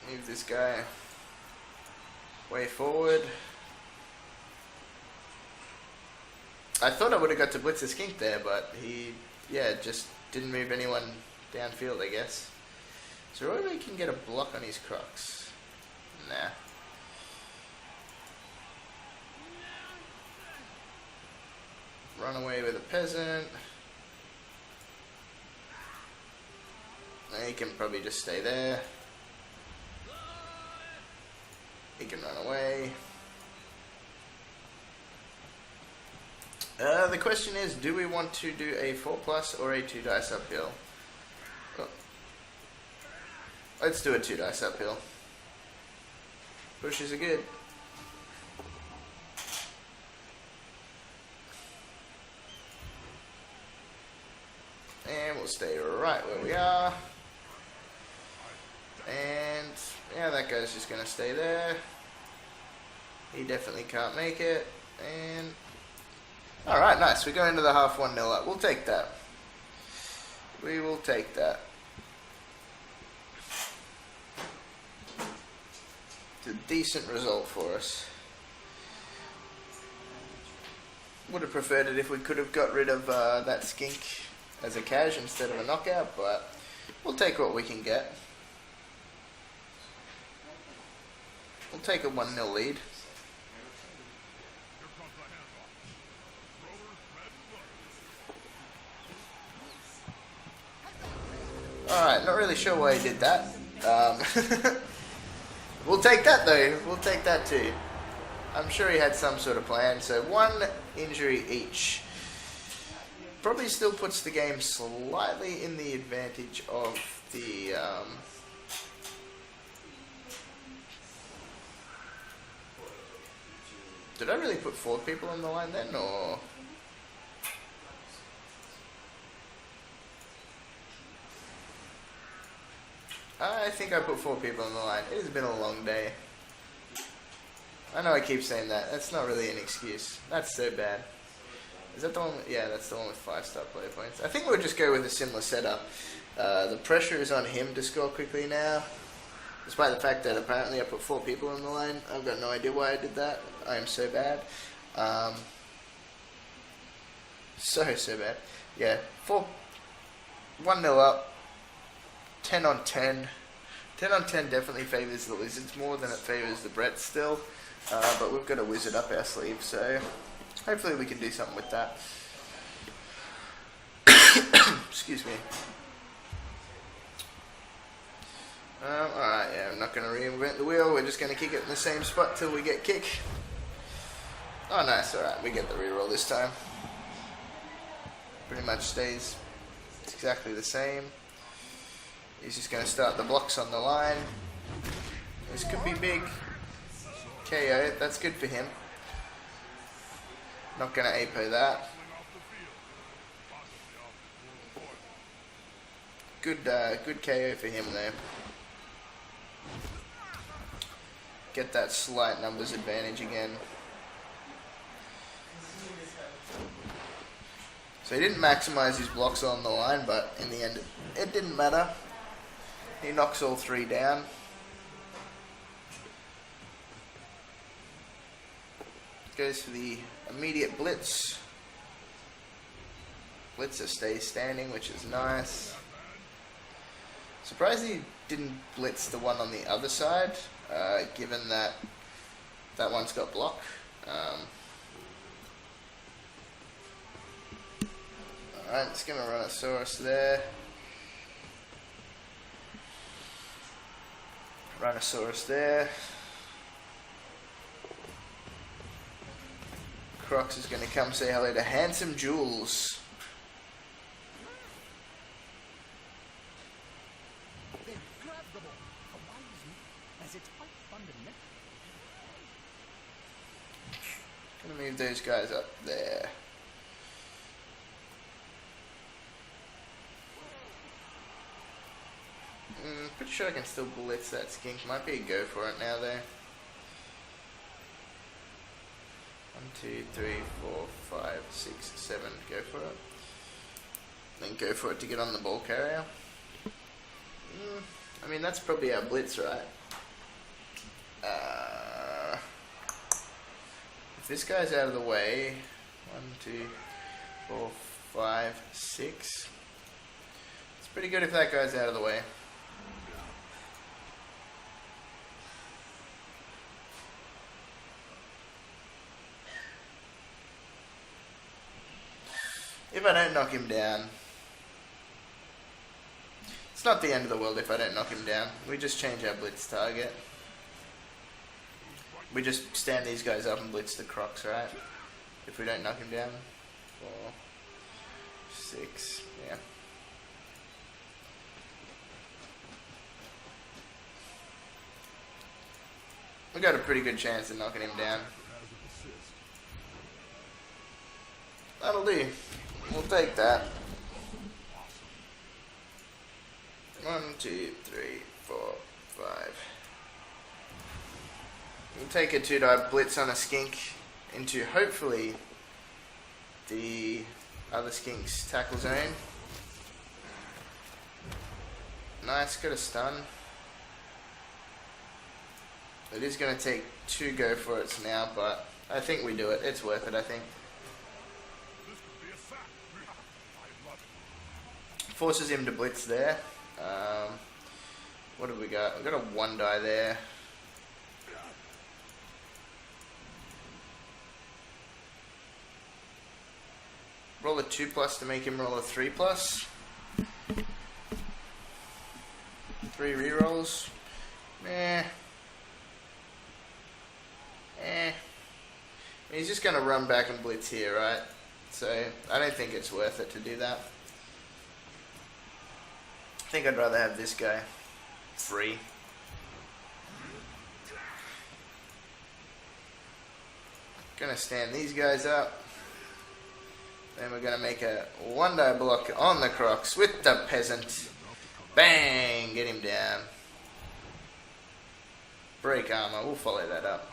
Move this guy way forward. I thought I would have got to blitz a skink there, but he, yeah, just didn't move anyone downfield, I guess. So Roy can get a block on his Crocs. Nah. Run away with a peasant. He can probably just stay there. He can run away. The question is, do we want to do a 4+ or a 2 dice uphill? Oh. Let's do a 2 dice uphill. Pushes are good. And we'll stay right where we are. And yeah, that guy's just gonna stay there. He definitely can't make it. And alright, nice. We go into the half 1-0 up. We'll take that. We will take that. It's a decent result for us. Would have preferred it if we could have got rid of that skink as a cash instead of a knockout, but we'll take what we can get. We'll take a 1-0 lead. Alright, not really sure why he did that. We'll take that though, we'll take that too. I'm sure he had some sort of plan, so 1 injury each. Probably still puts the game slightly in the advantage of the... Did I really put 4 people on the line then, or...? I think I put 4 people on the line. It has been a long day. I know I keep saying that. That's not really an excuse. That's so bad. Is that the one? Yeah, that's the one with 5-star player points. I think we'll just go with a similar setup. The pressure is on him to score quickly now. Despite the fact that apparently I put 4 people on the line. I've got no idea why I did that. I am so bad. So bad. Yeah, 1-0 up. 10 on 10. 10 on 10 definitely favours the Lizards more than it favours the Brets still. But we've got a wizard up our sleeve, so hopefully we can do something with that. Excuse me. Alright, yeah, I'm not going to reinvent the wheel. We're just going to kick it in the same spot till we get kick. Oh, nice. Alright, we get the reroll this time. Pretty much stays exactly the same. He's just going to start the blocks on the line. This could be big. KO, that's good for him. Not going to APO that. Good KO for him there. Get that slight numbers advantage again. So he didn't maximize his blocks on the line, but in the end it didn't matter. He knocks all 3 down. Goes for the immediate blitz. Blitzer stays standing, which is nice. Surprised he didn't blitz the one on the other side, given that that one's got block. Alright, it's going to run a Saurus there. Rhinosaurus there. Crocs is going to come say hello to Handsome Jules. Gonna move those guys up there. Pretty sure I can still blitz that skink. Might be a go for it now though. 1, 2, 3, 4, 5, 6, 7. Go for it. Then go for it to get on the ball carrier. I mean, that's probably our blitz, right? If this guy's out of the way, 1, 2, 4, 5, 6. It's pretty good if that guy's out of the way. If I don't knock him down, it's not the end of the world if I don't knock him down. We just change our blitz target. We just stand these guys up and blitz the Crocs, right? If we don't knock him down. 4, 6, yeah. We got a pretty good chance of knocking him down. That'll do. We'll take that. 1, 2, 3, 4, 5. We'll take a 2-die blitz on a skink into hopefully the other skink's tackle zone. Nice, got a stun. It is going to take 2 go for it now, but I think we do it. It's worth it, I think. Forces him to blitz there. What have we got? We've got a 1-die there. Roll a 2+ to make him roll a 3+. 3 rerolls. He's just going to run back and blitz here, right? So I don't think it's worth it to do that. I think I'd rather have this guy free. Gonna stand these guys up. Then we're gonna make a 1-die block on the Crocs with the peasant. Bang! Get him down. Break armor. We'll follow that up.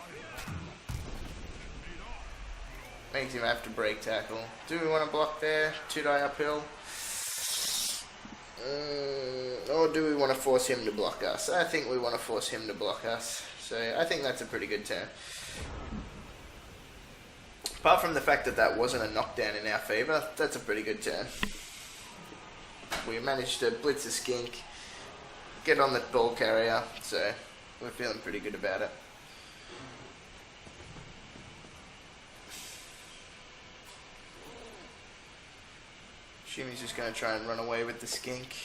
Makes him have to break tackle. Do we want to block there? 2-die uphill. Or do we want to force him to block us? I think we want to force him to block us. So I think that's a pretty good turn. Apart from the fact that that wasn't a knockdown in our favour, that's a pretty good turn. We managed to blitz a skink, get on the ball carrier, so we're feeling pretty good about it. Shimmy's just going to try and run away with the skink.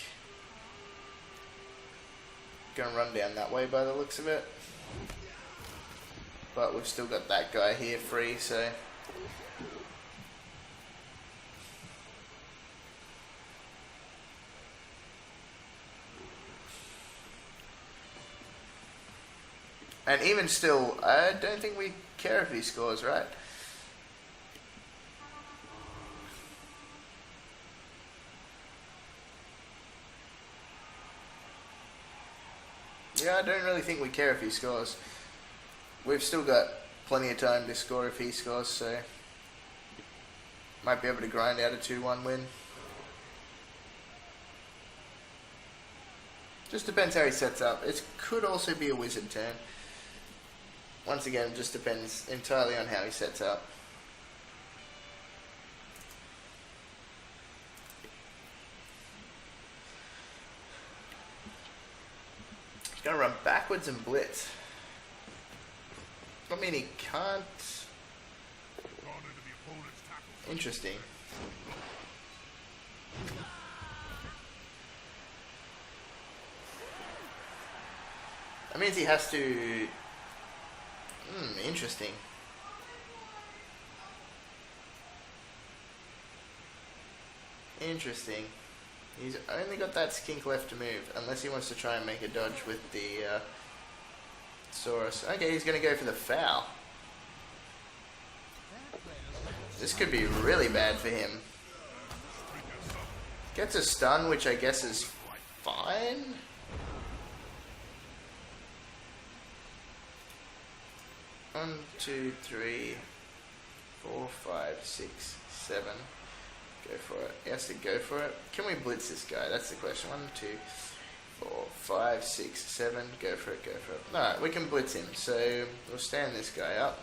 Going to run down that way by the looks of it. But we've still got that guy here free, so... And even still, I don't think we care if he scores, right? Yeah, I don't really think we care if he scores. We've still got plenty of time to score if he scores, so might be able to grind out a 2-1 win. Just depends how he sets up. It could also be a wizard turn. Once again, it just depends entirely on how he sets up. He's going to run backwards and blitz. I mean, he can't... Interesting. That means he has to... interesting. Interesting. He's only got that skink left to move, unless he wants to try and make a dodge with the Saurus. Okay, he's going to go for the foul. This could be really bad for him. Gets a stun, which I guess is fine. One, two, three, 4, 5, 6, 7. Go for it. He has to go for it. Can we blitz this guy? That's the question. 1, 2, 4, 5, 6, 7. Go for it, go for it. Alright, we can blitz him. So we'll stand this guy up.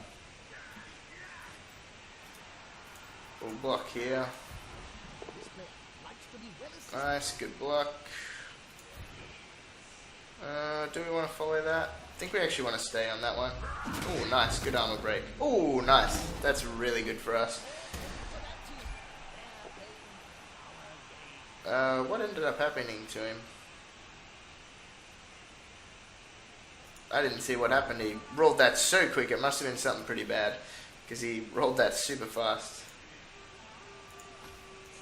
We'll block here. Nice, good block. Do we want to follow that? I think we actually want to stay on that one. Oh, nice, good armor break. Oh, nice. That's really good for us. What ended up happening to him? I didn't see what happened. He rolled that so quick. It must have been something pretty bad, because he rolled that super fast.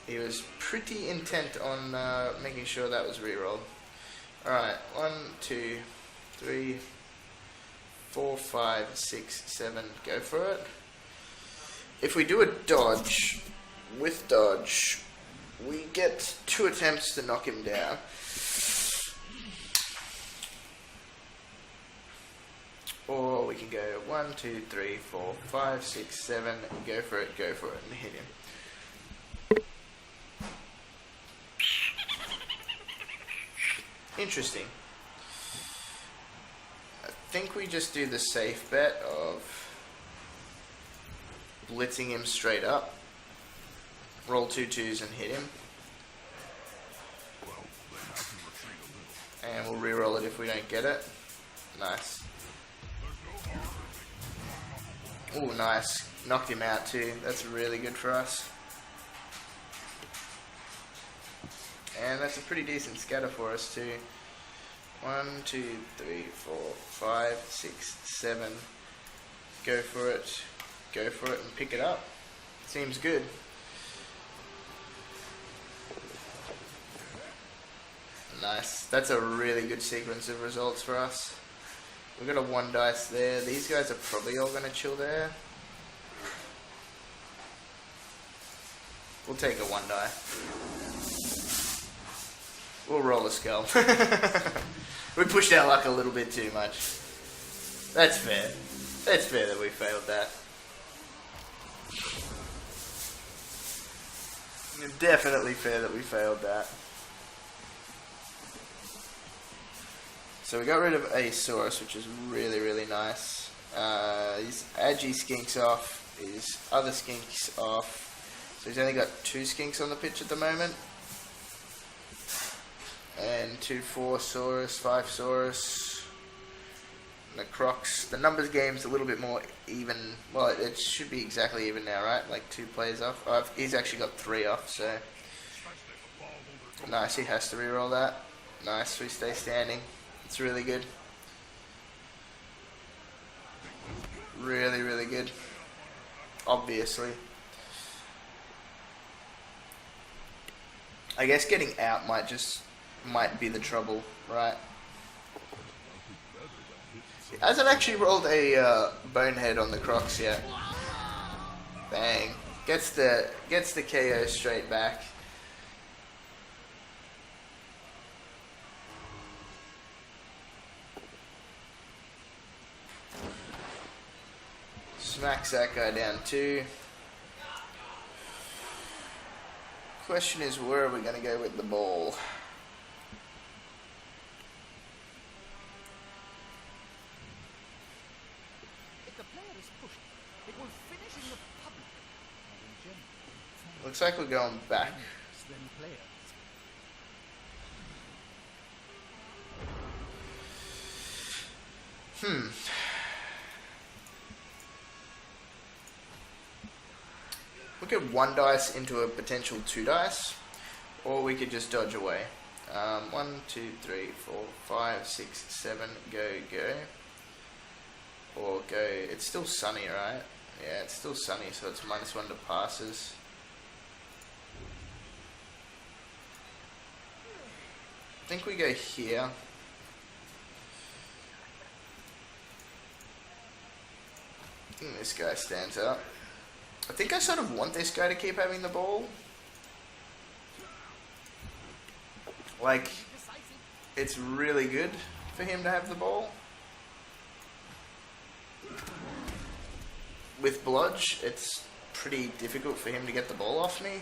He was pretty intent on making sure that was re-rolled. Alright, 1, 2, 3, 4, 5, 6, 7. Go for it. If we do a dodge, with dodge, we get 2 attempts to knock him down. Or we can go 1, 2, 3, 4, 5, 6, 7, and go for it, and hit him. Interesting. I think we just do the safe bet of blitzing him straight up. Roll 2 2s and hit him. And we'll re-roll it if we don't get it. Nice. Ooh, nice. Knocked him out too. That's really good for us. And that's a pretty decent scatter for us too. 1, 2, 3, 4, 5, 6, 7. Go for it. Go for it and pick it up. Seems good. Nice. That's a really good sequence of results for us. We've got a 1 dice there. These guys are probably all going to chill there. We'll take a 1 die. We'll roll a skull. We pushed our luck a little bit too much. That's fair. That's fair that we failed that. Definitely fair that we failed that. So we got rid of a Saurus, which is really, really nice. His Agi skinks off, his other skinks off. So he's only got 2 skinks on the pitch at the moment. And 2, 4 Saurus, 5 Saurus. And the Crocs. The numbers game's a little bit more even. Well, it should be exactly even now, right? Like 2 plays off. Oh, he's actually got 3 off, so. Nice, he has to reroll that. Nice, we stay standing. It's really good. Really, really good. Obviously. I guess getting out might be the trouble, right? He hasn't actually rolled a bonehead on the Crocs yet. Bang. Gets the KO straight back. Smacks that guy down too. Question is, where are we going to go with the ball? If the player is pushed, it will finish in the public. Looks like we're going back. We could 1 dice into a potential 2 dice, or we could just dodge away. 1, 2, 3, 4, 5, 6, 7, go. Or go, it's still sunny, right? Yeah, it's still sunny, so it's -1 to passes. think we go here. I think this guy stands up. I think I sort of want this guy to keep having the ball. Like, it's really good for him to have the ball. With Blodge, it's pretty difficult for him to get the ball off me.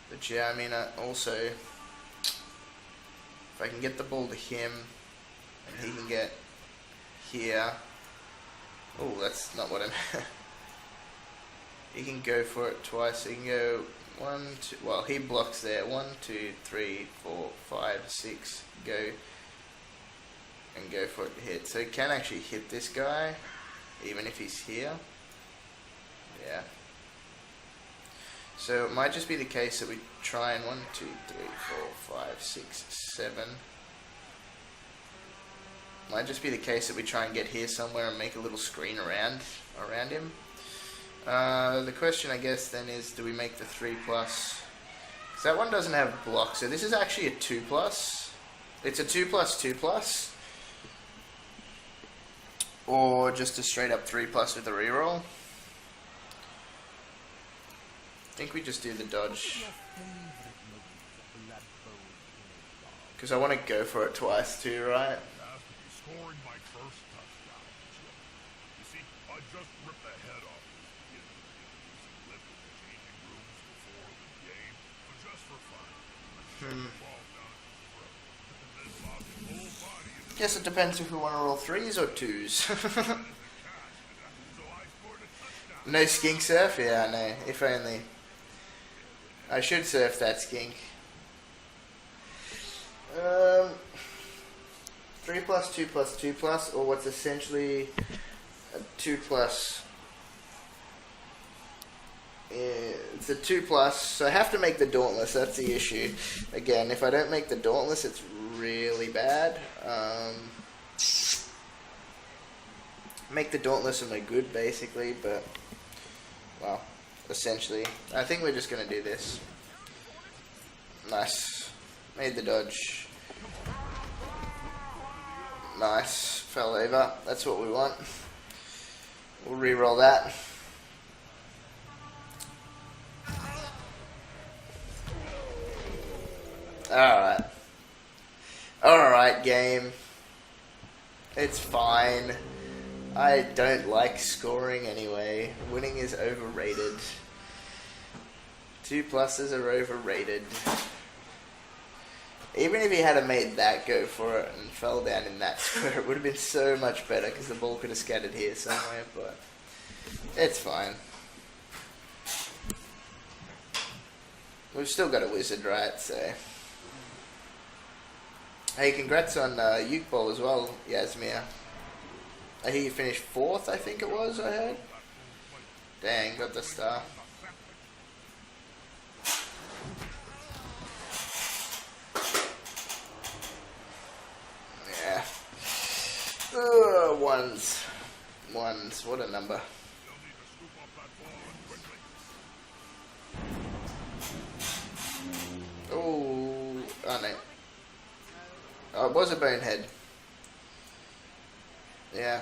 But yeah, I mean, also, if I can get the ball to him, and he can get here. Oh, that's not what I meant. He can go for it twice. He can go 1, 2. Well, he blocks there. 1, 2, 3, 4, 5, 6. Go and go for it to hit. So he can actually hit this guy, even if he's here. Yeah. So it might just be the case that we try and 1, 2, 3, 4, 5, 6, 7. Might just be the case that we try and get here somewhere and make a little screen around him. The question, I guess, then is, do we make the 3+? Because that one doesn't have block, so this is actually a 2+. It's a 2+, or just a straight up 3+ with a reroll. I think we just do the dodge. Because I want to go for it twice too, right? Scoring my first touchdown. You see, I just ripped the head off this kid. Lived in the changing rooms before the game, but just for fun. I ball down his throat. And then lobbed his whole body into Guess it depends if we want to roll 3s or 2s. so I scored a touchdown. No skink surf? Yeah, no. If only. I should surf that skink. 3+, 2+, 2+, or what's essentially a 2+. It's a 2+, so I have to make the Dauntless, that's the issue. Again, if I don't make the Dauntless, it's really bad. Make the Dauntless and we're good, basically, but, well, essentially. I think we're just going to do this. Nice. Made the dodge. Nice. Fell over. That's what we want. We'll re-roll that. Alright. Alright, game. It's fine. I don't like scoring anyway. Winning is overrated. 2+s are overrated. Even if he had made that go for it and fell down in that square, it would have been so much better because the ball could have scattered here somewhere, but it's fine. We've still got a wizard, right? So, hey, congrats on Uke Bowl as well, Yasmir. I hear you finished 4th, I think it was, I heard. Dang, got the star. Yeah. Ones. What a number. Oh no. Oh, it was a bonehead. Yeah.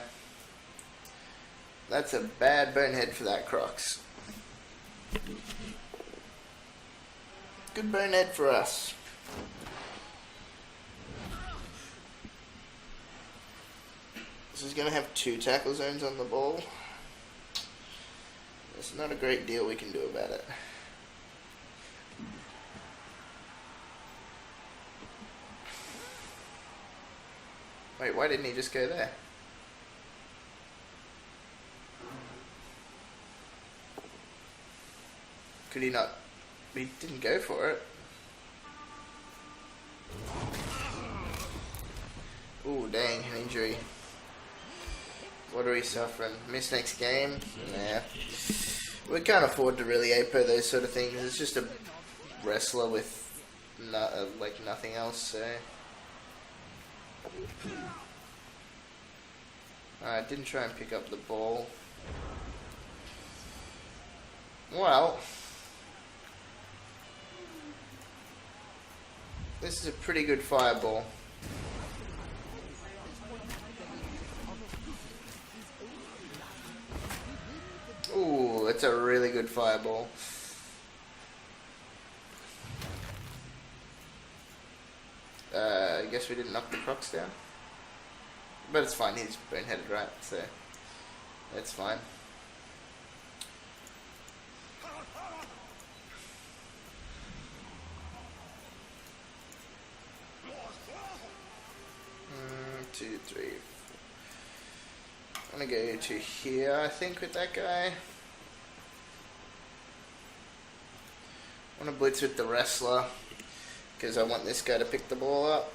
That's a bad bonehead for that Crocs. Good bonehead for us. This is going to have 2 tackle zones on the ball. There's not a great deal we can do about it. Wait, why didn't he just go there? Could he not? He didn't go for it. Ooh, dang, an injury. What are we suffering? Miss next game? Nah. We can't afford to really APO those sort of things. It's just a wrestler with like nothing else, so... Alright, didn't try and pick up the ball. Well, This is a pretty good fireball. Ooh, that's a really good fireball. I guess we didn't knock the Crocs down. But it's fine, he's boneheaded, right? So, that's fine. Two, three, four. I'm gonna go to here, I think, with that guy. I want to blitz with the wrestler because I want this guy to pick the ball up.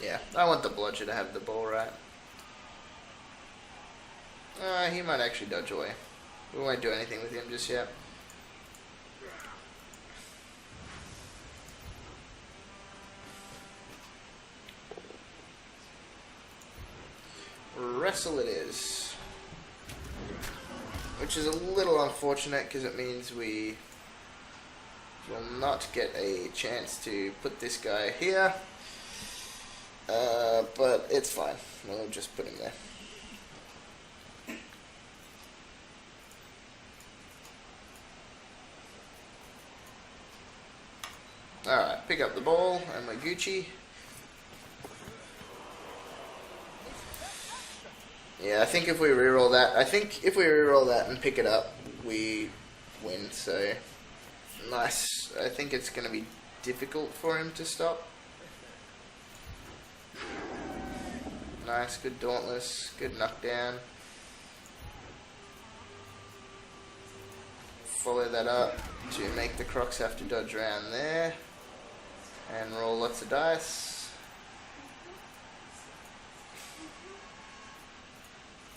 Yeah, I want the bludger to have the ball, right? He might actually dodge away. We won't do anything with him just yet. Wrestle it is. Which is a little unfortunate because it means we will not get a chance to put this guy here. But it's fine. We'll just put him there. Alright, pick up the ball and we're Gucci. Yeah, I think if we reroll that, and pick it up, we win. So nice. I think it's going to be difficult for him to stop. Nice, good dauntless, good knockdown. Follow that up to make the Crocs have to dodge around there and roll lots of dice.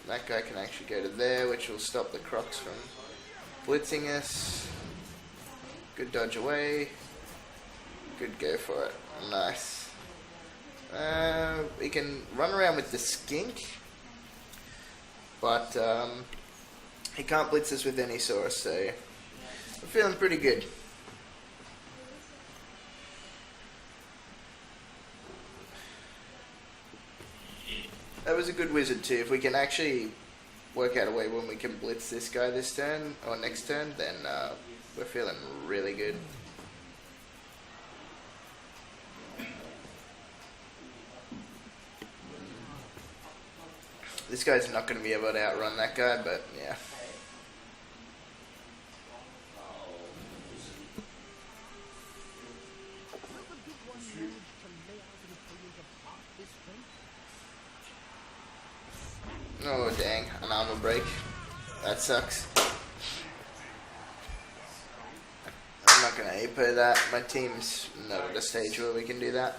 That guy can actually go to there, which will stop the Crocs from blitzing us. Good dodge away. Good go for it. Nice. We can run around with the skink, but he can't blitz us with any source, so we're feeling pretty good. That was a good wizard too. If we can actually work out a way when we can blitz this guy this turn, or next turn, then we're feeling really good. This guy's not going to be able to outrun that guy, but yeah. Oh dang, an armor break. That sucks. I'm not going to APO that. My team's not at a stage where we can do that.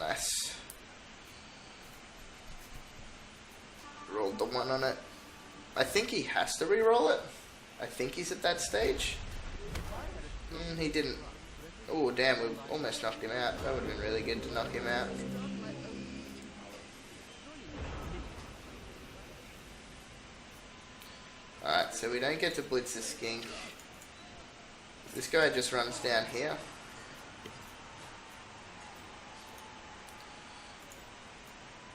Nice. Rolled the one on it. I think he has to re-roll it. I think he's at that stage. He didn't. Oh damn, we almost knocked him out. That would have been really good to knock him out. Alright, so we don't get to blitz the skink. This guy just runs down here.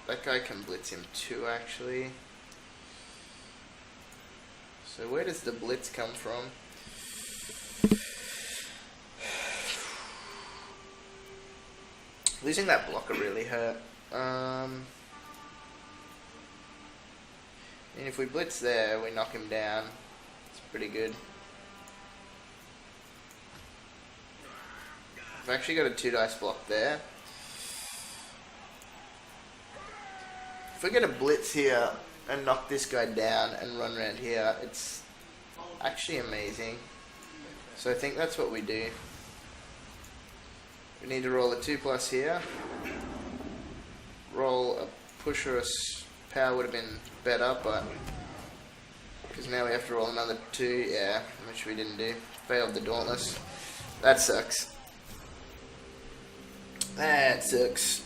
That guy can blitz him too, actually. So where does the blitz come from? Losing that blocker really hurt. And if we blitz there, we knock him down. It's pretty good. I've actually got a 2 dice block there. If we get a blitz here and knock this guy down and run around here, it's actually amazing. So I think that's what we do. We need to roll a 2+ here. Roll a push or a power would have been better, but because now we have to roll another 2, yeah, which we didn't do. Failed the dauntless. That sucks. That sucks.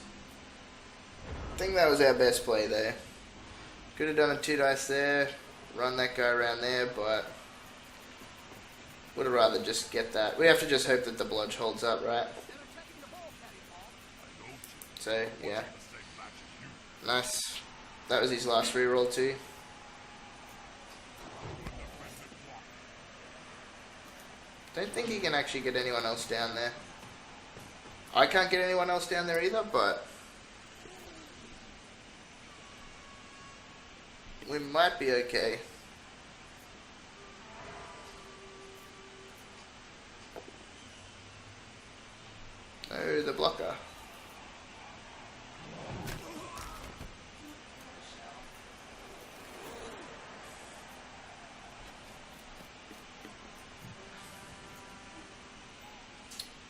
I think that was our best play there. Could have done a 2 dice there. run that guy around there, but would have rather just get that. We have to just hope that the blodge holds up, right? So, yeah. Nice. That was his last reroll too. Don't think he can actually get anyone else down there. I can't get anyone else down there either, but we might be okay. Oh, the blocker.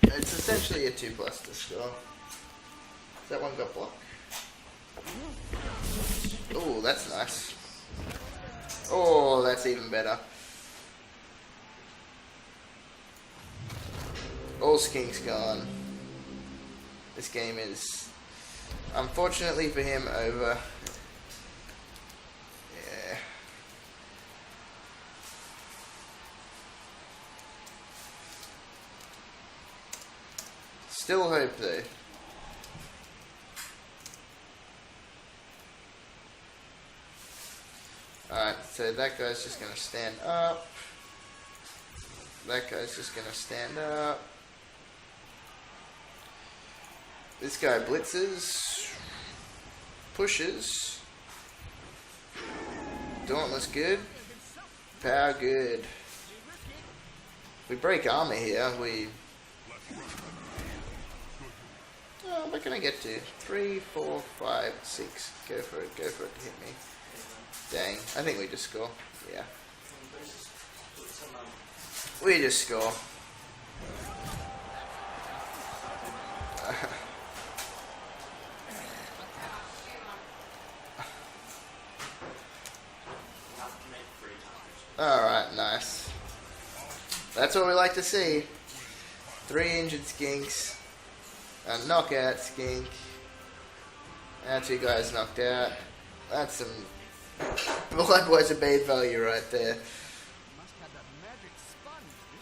It's essentially a 2+ to score. That one got blocked. Oh, that's nice. Oh, that's even better. All skinks gone. This game is, unfortunately for him, over. Yeah. Still hope though. Alright, so that guy's just gonna stand up. That guy's just gonna stand up. This guy blitzes. Pushes. Dauntless good. Power good. If we break armor here, we... Oh, what can I get to? 3, 4, 5, 6. Go for it to hit me. Dang, I think we just score. Yeah. We just score. Alright, nice. That's what we like to see. 3 injured skinks. A knockout skink. And 2 guys knocked out. That's some Bloodweiser bait value right there.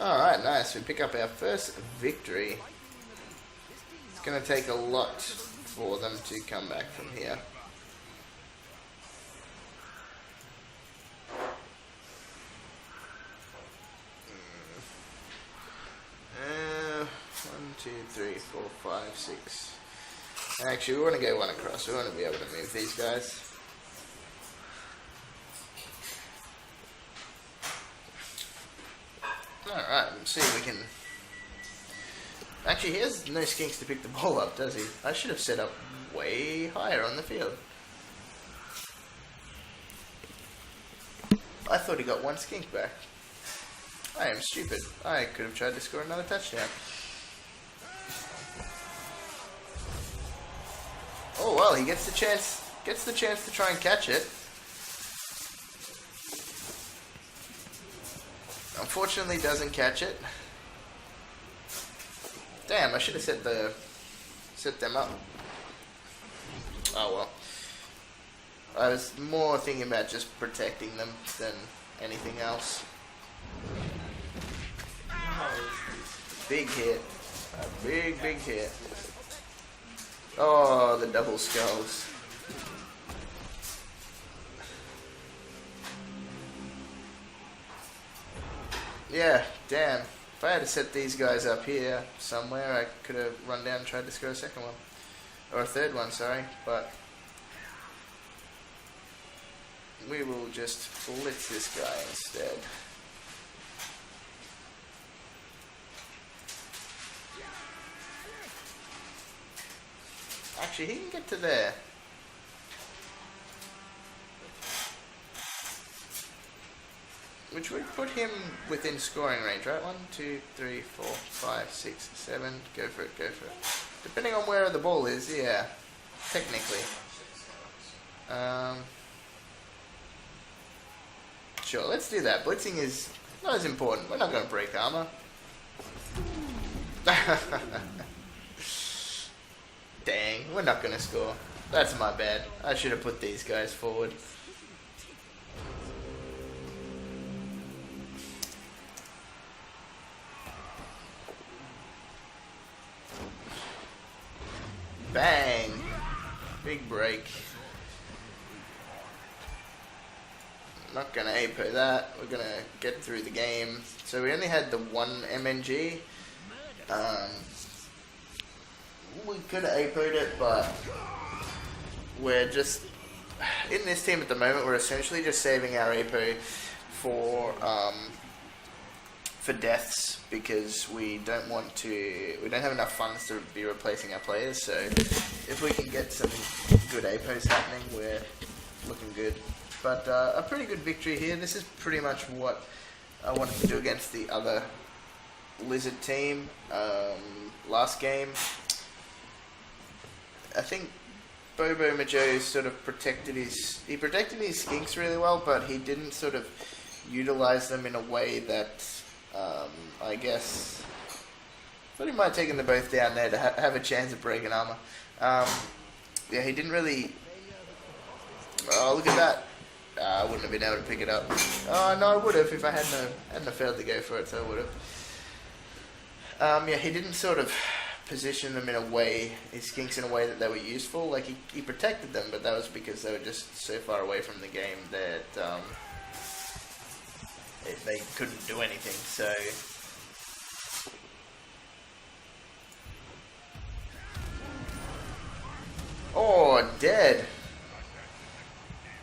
Alright, nice. We pick up our first victory. It's going to take a lot for them to come back from here. One, 2, 3, 4, 5, 6. Actually, we want to go one across. We want to be able to move these guys. Alright, let's see if we can... Actually, he has no skinks to pick the ball up, does he? I should have set up way higher on the field. I thought he got 1 skink back. I am stupid. I could have tried to score another touchdown. Oh well, he gets the chance to try and catch it. Unfortunately, doesn't catch it. Damn, I should have set them up. Oh well. I was more thinking about just protecting them than anything else. Big hit. A big hit. Oh, the double skulls. Yeah, damn. If I had to set these guys up here somewhere, I could have run down and tried to score a second one. Or a third one, sorry. But we will just blitz this guy instead. Actually, he can get to there. Which would put him within scoring range, right? 1, 2, 3, 4, 5, 6, 7. Go for it. Depending on where the ball is, yeah. Technically. Sure, let's do that. Blitzing is not as important. We're not going to break armor. Dang, we're not going to score. That's my bad. I should have put these guys forward. Big break. Not gonna APO that. We're gonna get through the game. So we only had the one MNG. We could have APO'd it, but we're just in this team at the moment. We're essentially just saving our APO for deaths because we don't have enough funds to be replacing our players. So if we can get some good APOs happening, we're looking good. But a pretty good victory here. This is pretty much what I wanted to do against the other Lizard team last game. I think Bobomajo sort of protected his skinks really well, but he didn't sort of utilize them in a way that I guess thought he might have taken them both down there to have a chance of breaking armor. Yeah, he didn't really. Oh, look at that. I wouldn't have been able to pick it up. Oh, no, I would have if I hadn't failed to go for it, so I would have. Yeah, he didn't sort of position them in a way, his skinks in a way that they were useful. Like, he protected them, but that was because they were just so far away from the game that they couldn't do anything, so. Oh, dead.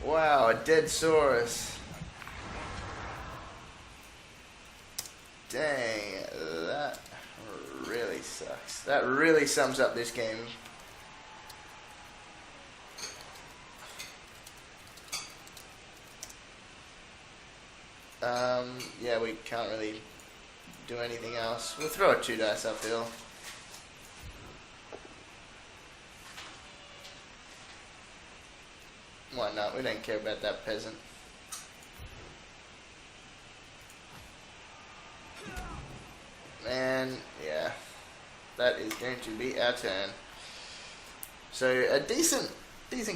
Wow, a dead Saurus. Dang, that really sucks. That really sums up this game. Yeah, we can't really do anything else. We'll throw a 2 dice uphill. Why not? We don't care about that peasant. And yeah, that is going to be our turn. So a decent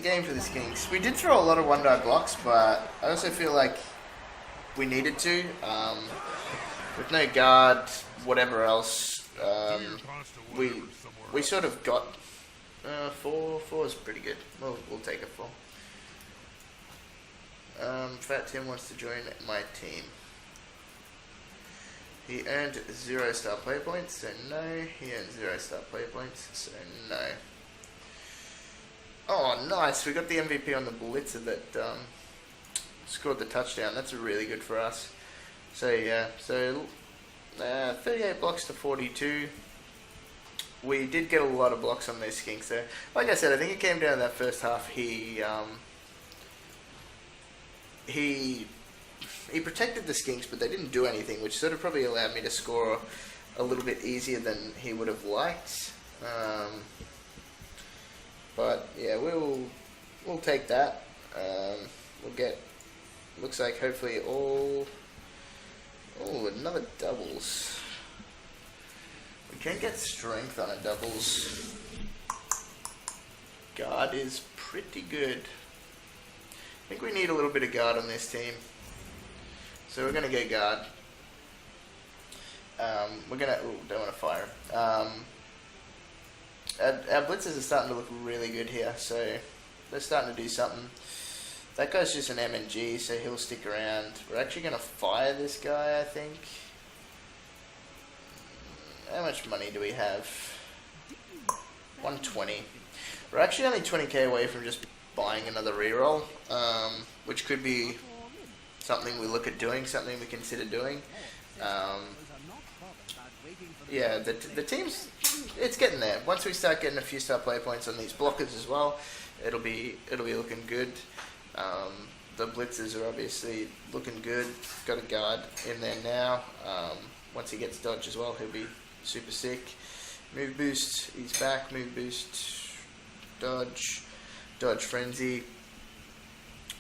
game for the Skinks. We did throw a lot of 1-die blocks, but I also feel like we needed to. With no guard, whatever else, we sort of got 4. 4 is pretty good. We'll take a 4. Fat Tim wants to join my team. He earned 0-star play points, so no. He earned 0-star play points, so no. Oh, nice. We got the MVP on the blitzer that scored the touchdown. That's really good for us. So yeah, 38 blocks to 42. We did get a lot of blocks on those skinks there. Like I said, I think it came down to that first half. He protected the skinks, but they didn't do anything, which sort of probably allowed me to score a little bit easier than he would have liked. But yeah, we'll take that. We'll get, looks like hopefully all. Oh, another doubles. We can get strength on a doubles. Guard is pretty good. I think we need a little bit of guard on this team. So we're going to go guard. We're going to... don't want to fire him. Our blitzers are starting to look really good here. So they're starting to do something. That guy's just an MNG, so he'll stick around. We're actually going to fire this guy, I think. How much money do we have? 120. We're actually only 20k away from just buying another reroll, which could be something we look at doing, something we consider doing. Yeah, the team's, it's getting there. Once we start getting a few star play points on these blockers as well, it'll be looking good. The blitzers are obviously looking good. Got a guard in there now. Once he gets dodge as well, he'll be super sick. Move boost, he's back. Move boost, dodge frenzy.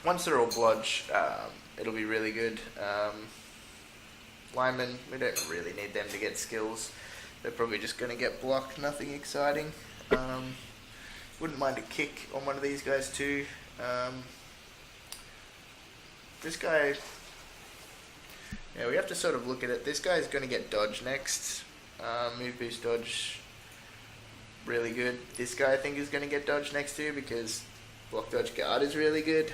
Once they're all blodge, it'll be really good. Linemen, we don't really need them to get skills. They're probably just going to get blocked. Nothing exciting. Wouldn't mind a kick on one of these guys too. This guy, yeah, we have to sort of look at it. This guy's going to get dodge next. Move boost dodge. really good. This guy I think is going to get dodge next to because block dodge guard is really good.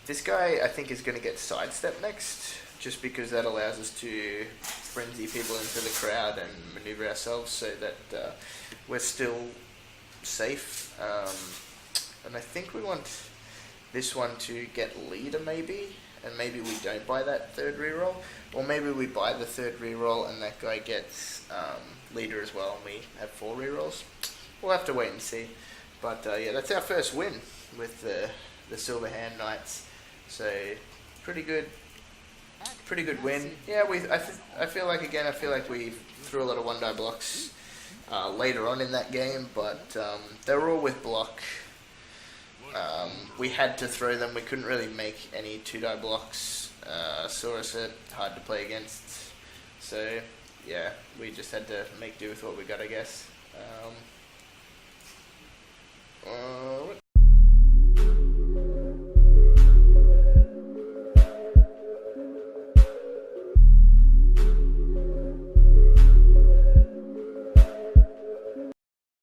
This guy I think is going to get sidestep next, just because that allows us to frenzy people into the crowd and maneuver ourselves so that we're still safe. And I think we want this one to get leader maybe, and maybe we don't buy that third reroll, or maybe we buy the third reroll and that guy gets leader as well and we have 4 rerolls. We'll have to wait and see. But yeah, that's our first win with the Silver Hand Knights. So pretty good win. Yeah, I feel like we threw a lot of 1-die blocks later on in that game, but they were all with block. We had to throw them. We couldn't really make any 2-die blocks. Saw us hard to play against. So yeah, we just had to make do with what we got, I guess.